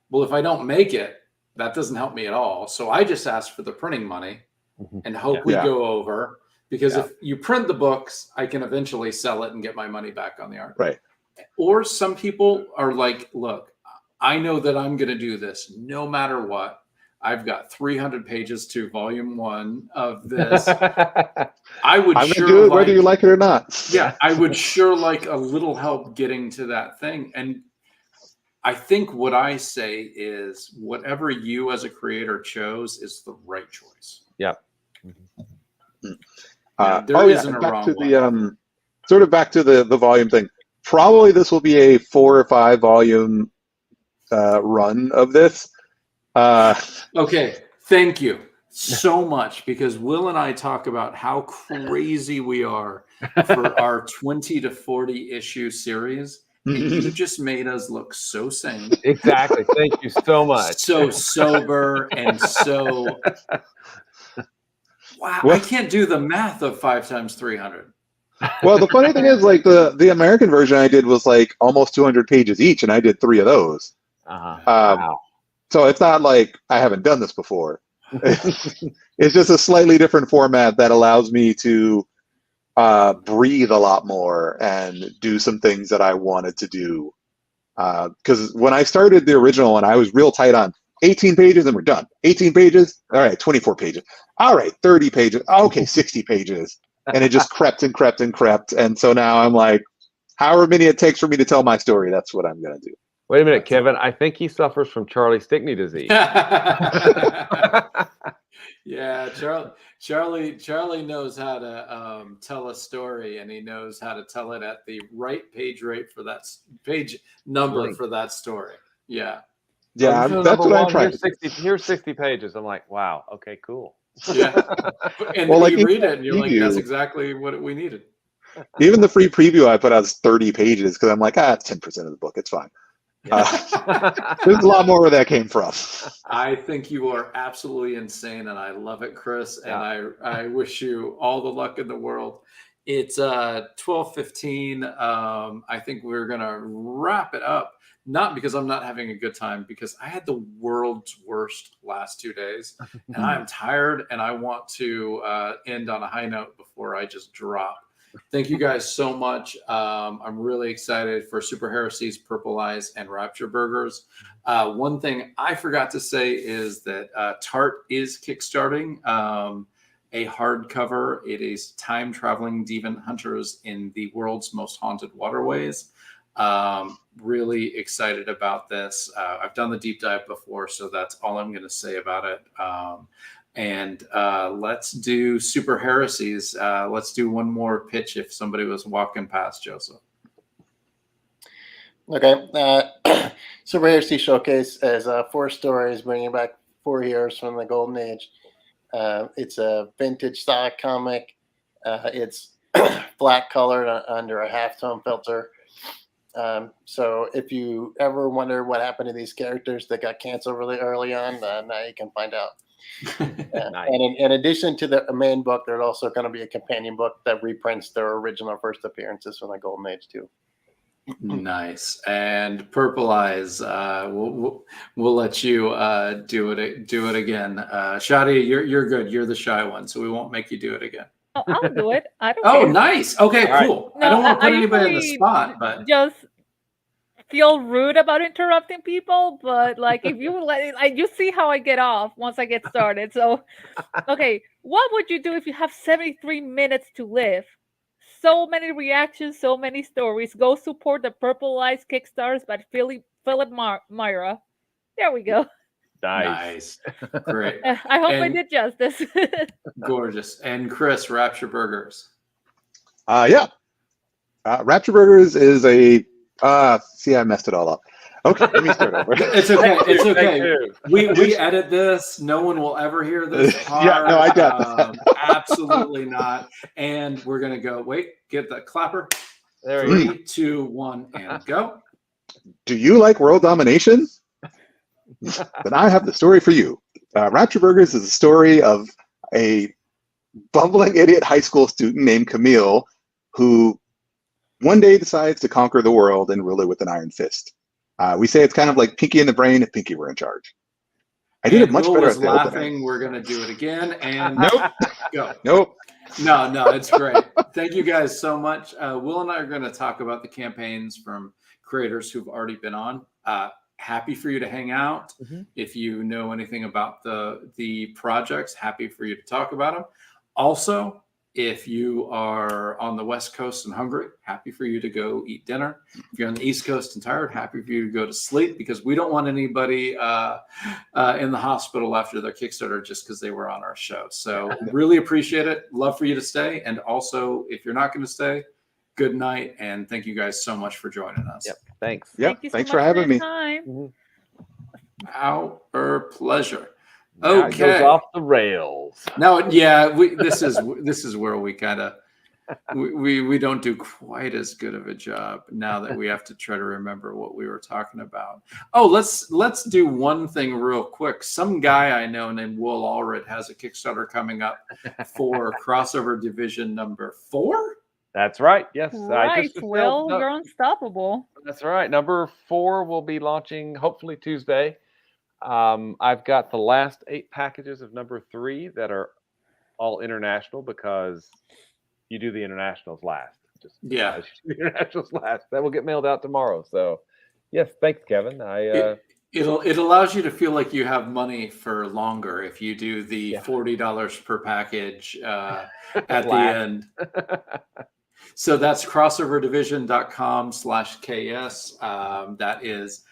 Well, if I don't make it, that doesn't help me at all. So I just ask for the printing money and hope we go over, because if you print the books, I can eventually sell it and get my money back on the art. Right. Or some people are like, look, I know that I'm going to do this no matter what. I've got 300 pages to volume 1 of this. I would I'm sure gonna do it like, whether you like it or not. Yeah, I would sure like a little help getting to that thing. And I think what I say is whatever you as a creator chose is the right choice. Yeah. There isn't a back wrong to way. the sort of back to the volume thing. Probably this will be a 4 or 5 volume run of this. Okay, thank you so much, because Will and I talk about how crazy we are for our 20 to 40 issue series. And you just made us look so sane. Exactly. Thank you so much. So sober and so... Wow, I can't do the math of 5 times 300. Well, the funny thing is, like the American version I did was like almost 200 pages each, and I did 3 of those. Wow. So it's not like I haven't done this before. It's just a slightly different format that allows me to breathe a lot more and do some things that I wanted to do. Because when I started the original one, I was real tight on 18 pages and we're done. 18 pages? All right, 24 pages. All right, 30 pages. Okay, 60 pages. And it just crept and crept and crept. And so now I'm like, however many it takes for me to tell my story, that's what I'm going to do. Wait a minute, Kevin. I think he suffers from Charlie Stickney disease. Yeah, Charlie knows how to tell a story, and he knows how to tell it at the right page rate for that page number for that story. Yeah. Yeah, Oh, that's what I'm trying. Here's 60 pages. I'm like, wow. Okay, cool. Yeah. And well, then like you read it, and you're like, preview, that's exactly what we needed. Even the free preview I put out is 30 pages because I'm like, it's 10% of the book. It's fine. There's a lot more where that came from. I think you are absolutely insane, and I love it, Chris. And I wish you all the luck in the world. It's 12:15. I think we're gonna wrap it up. Not because I'm not having a good time, because I had the world's worst last 2 days, and I'm tired, and I want to end on a high note before I just drop. Thank you guys so much. I'm really excited for Super Heresies, Purple Eyes, and Rapture Burgers. One thing I forgot to say is that Tart is kickstarting a hardcover. It is Time Traveling Demon Hunters in the World's Most Haunted Waterways. Really excited about this. I've done the deep dive before, so that's all I'm going to say about it. And let's do Super Heresies. Let's do one more pitch if somebody was walking past, Joseph. Okay. Super Heresy Showcase is 4 stories bringing back 4 years from the Golden Age. It's a vintage style comic. It's black colored under a halftone filter. So if you ever wonder what happened to these characters that got canceled really early on, now you can find out. Nice. And in addition to the main book, there's also going to be a companion book that reprints their original first appearances from the Golden Age too. Nice. And Purple Eyes, we'll let you do it again. Shadia, you're good. You're the shy one, so we won't make you do it again. Oh, I'll do it. I don't Oh, care. nice. Okay, All right. cool. No, I don't want to I put anybody in the usually spot, but just feel rude about interrupting people, but like if you you see how I get off once I get started. So, okay, what would you do if you have 73 minutes to live? So many reactions, so many stories. Go support the Purple Eyes Kickstarters by Philip Myra. There we go. nice. Great. I hope I And- did justice. Gorgeous. And Chris, Rapture Burgers. Yeah. Rapture Burgers is a see, I messed it all up. Okay, let me start over. It's okay. It's okay. you. We edit this. No one will ever hear this part. Yeah, no, I got that. Absolutely not. And we're gonna go. Wait, get the clapper. There you go. 3, 2, 1, and go. Do you like world domination? Then I have the story for you. Rapture Burgers is a story of a bumbling idiot high school student named Camille who one day decides to conquer the world and rule it with an iron fist. We say it's kind of like Pinky in the Brain if Pinky were in charge. I did it much Will better was at the laughing. opening. We're gonna do it again. And Nope. go. Nope. No, it's great. Thank you guys so much. Will and I are going to talk about the campaigns from creators who've already been on. Happy for you to hang out. If you know anything about the projects, happy for you to talk about them. Also, if you are on the West Coast and hungry, happy for you to go eat dinner. If you're on the East Coast and tired, happy for you to go to sleep, because we don't want anybody in the hospital after their Kickstarter just because they were on our show. So really appreciate it. Love for you to stay. And also, if you're not going to stay, good night. And thank you guys so much for joining us. Yep. Thanks. Yep. Thank you so Thanks much for having me. time. Our pleasure. Now it Okay. goes off the rails. Now, yeah, this is where we kind of we don't do quite as good of a job now that we have to try to remember what we were talking about. Oh, let's do one thing real quick. Some guy I know named Will Allred has a Kickstarter coming up for Crossover Division number 4. That's right. Yes. Right, Will, you're unstoppable. That's right. Number 4 will be launching hopefully Tuesday. I've got the last 8 packages of number 3 that are all international, because you do the internationals last. Yeah. The internationals last. That will get mailed out tomorrow. So, yes, thanks, Kevin. It allows you to feel like you have money for longer if you do the $40 per package at the end. So that's crossoverdivision.com/KS. That is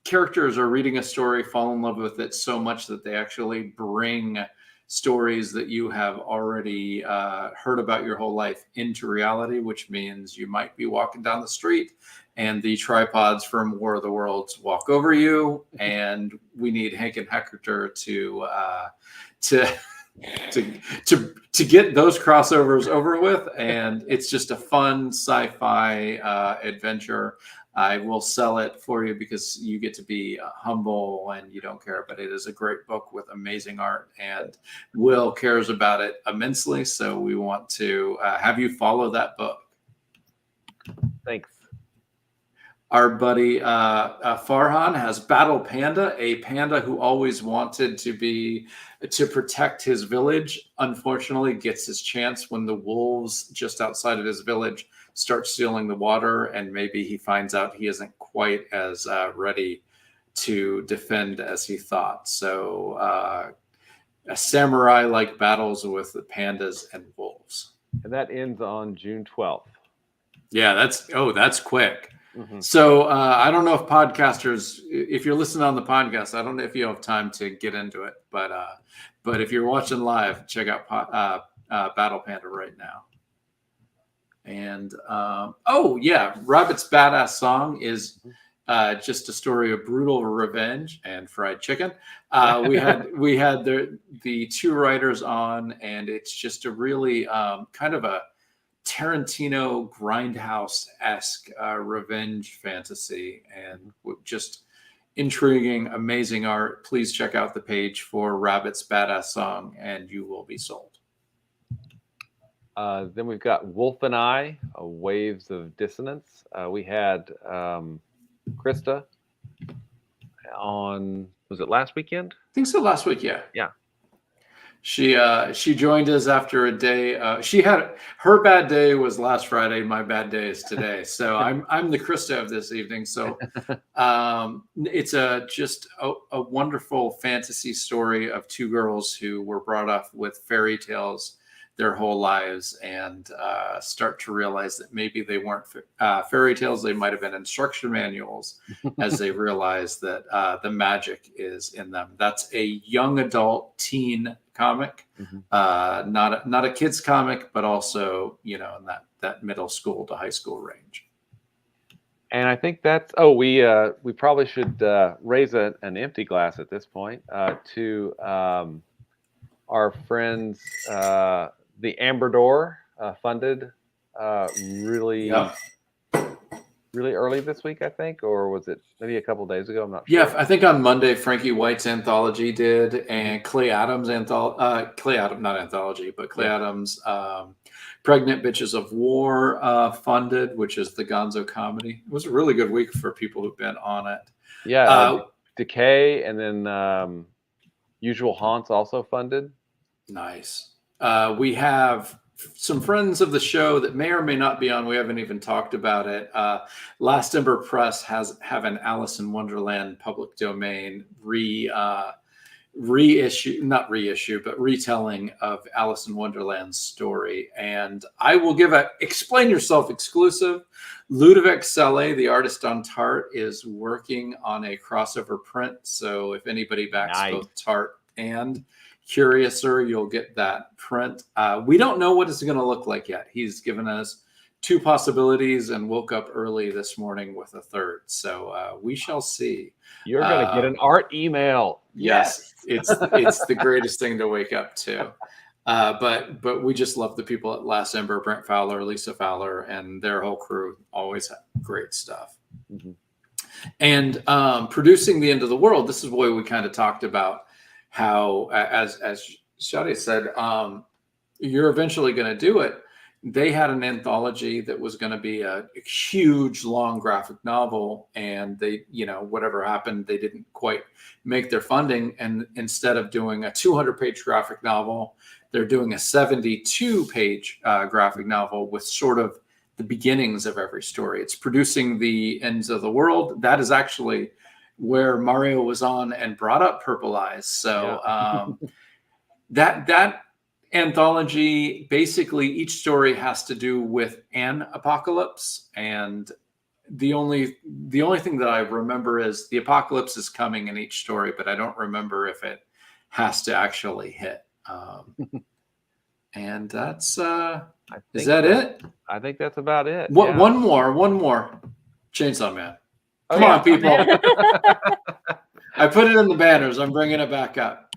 characters are reading a story, fall in love with it so much that they actually bring stories that you have already heard about your whole life into reality, which means you might be walking down the street and the tripods from War of the Worlds walk over you, and we need Hank and Hector to get those crossovers over with. And it's just a fun sci-fi adventure. I will sell it for you because you get to be humble and you don't care, but it is a great book with amazing art, and Will cares about it immensely. So we want to have you follow that book. Thanks. Our buddy Farhan has Battle Panda, a panda who always wanted to protect his village. Unfortunately, gets his chance when the wolves just outside of his village start stealing the water, and maybe he finds out he isn't quite as ready to defend as he thought. So a samurai-like battles with the pandas and wolves. And that ends on June 12th. Yeah, that's quick. So I don't know if podcasters, if you're listening on the podcast, I don't know if you have time to get into it, but if you're watching live, check out Battle Panda right now. And Rabbit's Badass Song is just a story of brutal revenge and fried chicken. We had the 2 writers on, and it's just a really kind of a Tarantino grindhouse-esque revenge fantasy, and just intriguing, amazing art. Please check out the page for Rabbit's Badass Song and you will be sold. Then we've got Wolf and I, Waves of Dissonance. We had Krista on, was it last weekend? I think so, last week, yeah. Yeah. She joined us after a day. She had her bad day was last Friday. My bad day is today. So I'm the Krista of this evening. So it's just a wonderful fantasy story of 2 girls who were brought up with fairy tales their whole lives, and start to realize that maybe they weren't fairy tales. They might have been instruction manuals as they realize that the magic is in them. That's a young adult teen comic, not a kid's comic, but also, in that middle school to high school range. And I think that's. Oh, we probably should raise an empty glass at this point to our friends, the Amber Door, funded really. Yep. Really early this week, I think, or was it maybe a couple days ago? I'm not sure. Yeah, I think on Monday Frankie White's anthology did, and Clay Adams Clay Adams Pregnant Bitches of War funded, which is the Gonzo comedy. It was a really good week for people who've been on it. Yeah, Decay, and then Usual Haunts also funded. Nice. We have some friends of the show that may or may not be on. We haven't even talked about it. Last Ember Press have an Alice in Wonderland public domain retelling of Alice in Wonderland's story. And I will give a Explain Yourself exclusive. Ludovic Selle, the artist on Tart, is working on a crossover print. So if anybody backs both Tart and Curiouser, you'll get that print. We don't know what it's going to look like yet. He's given us 2 possibilities and woke up early this morning with a third. So we shall see. You're going to get an art email. Yes, it's the greatest thing to wake up to. But we just love the people at Last Ember, Brent Fowler, Lisa Fowler, and their whole crew. Always have great stuff. Mm-hmm. And producing The End of the World, this is where we kind of talked about how, as Shadia said, you're eventually going to do it. They had an anthology that was going to be a huge, long graphic novel, and they, whatever happened, they didn't quite make their funding. And instead of doing a 200-page graphic novel, they're doing a 72-page graphic novel with sort of the beginnings of every story. It's producing The Ends of the World. That is actually where Mario was on and brought up Purple Eyes. So that anthology, basically each story has to do with an apocalypse, and the only thing that I remember is the apocalypse is coming in each story, but I don't remember if it has to actually hit. And that's is that it? I think that's about it. One more Chainsaw Man. Come on, people. I put it in the banners. I'm bringing it back up.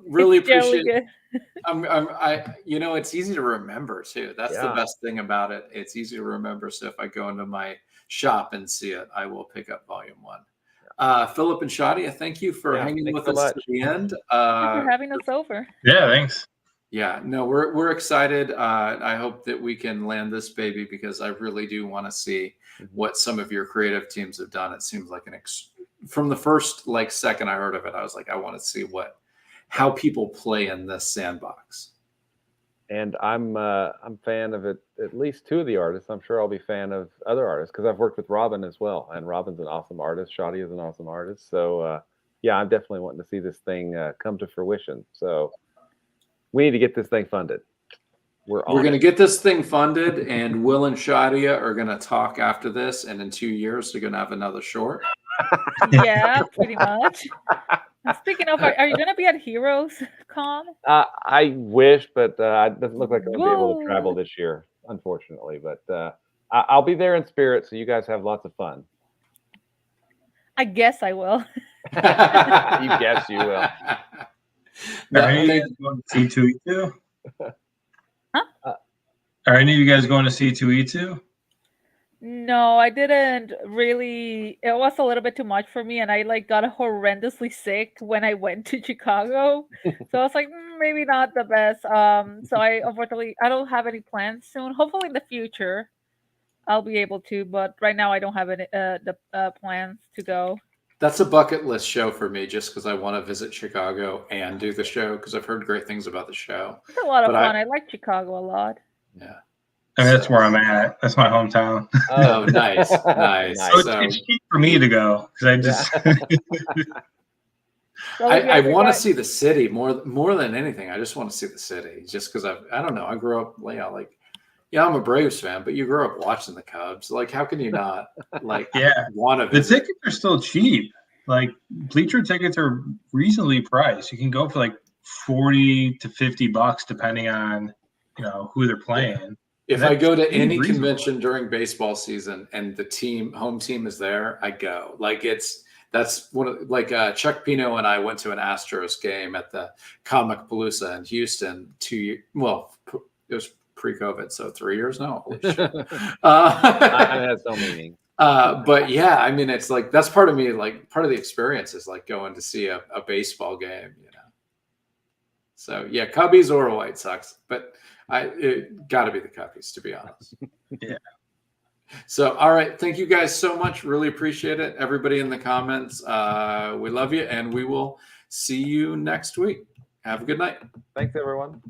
Really appreciate it. It's easy to remember too. That's the best thing about it. It's easy to remember. So if I go into my shop and see it, I will pick up volume 1. Philip and Shadia, thank you for hanging with us to the end. Thank you for having us over. Yeah, thanks. Yeah, no, we're excited. I hope that we can land this baby, because I really do want to see what some of your creative teams have done. It seems like from the first second I heard of it, I was like, I want to see how people play in this sandbox. And I'm fan of it. At least 2 of the artists. I'm sure I'll be fan of other artists, because I've worked with Robin as well, and Robin's an awesome artist. Shadia is an awesome artist. So I'm definitely wanting to see this thing come to fruition. So we need to get this thing funded. We're going to get this thing funded, and Will and Shadia are going to talk after this, and in 2 years they're going to have another short. Yeah, pretty much. Speaking of, are you going to be at Heroes Con? I wish, but it doesn't look like I'm going to be able to travel this year, unfortunately. But I'll be there in spirit, so you guys have lots of fun. I guess I will. You guess you will. Are any of you guys going to C2E2? Huh? Are any of you guys going to C2E2? No, I didn't really. It was a little bit too much for me, and I got horrendously sick when I went to Chicago. So I was like, maybe not the best. So unfortunately I don't have any plans soon. Hopefully in the future I'll be able to, but right now I don't have any plans to go. That's a bucket list show for me, just because I want to visit Chicago and do the show, because I've heard great things about the show. It's a lot of fun. I like Chicago a lot. Yeah. I mean, that's where I'm at. That's my hometown. Oh, nice. Nice. So it's cheap for me to go, because I just... I want to see the city more than anything. I just want to see the city, just because I don't know. I grew up I'm a Braves fan, but you grew up watching the Cubs. How can you not want to visit? The tickets are still cheap. Bleacher tickets are reasonably priced. You can go for $40 to $50 depending on who they're playing. If I go to seems any reasonable. convention during baseball season and the home team is there, I go. Like that's one of Chuck Pino and I went to an Astros game at the Comic Palooza in Houston it was pre-COVID, so 3 years now. Holy shit. It has no meaning. But yeah, I mean, it's like that's part of me. Like part of the experience is like going to see a baseball game, you know. So yeah, Cubbies or White Sox, but it got to be the Cubbies, to be honest. Yeah. So all right, thank you guys so much. Really appreciate it. Everybody in the comments, we love you, and we will see you next week. Have a good night. Thanks, everyone.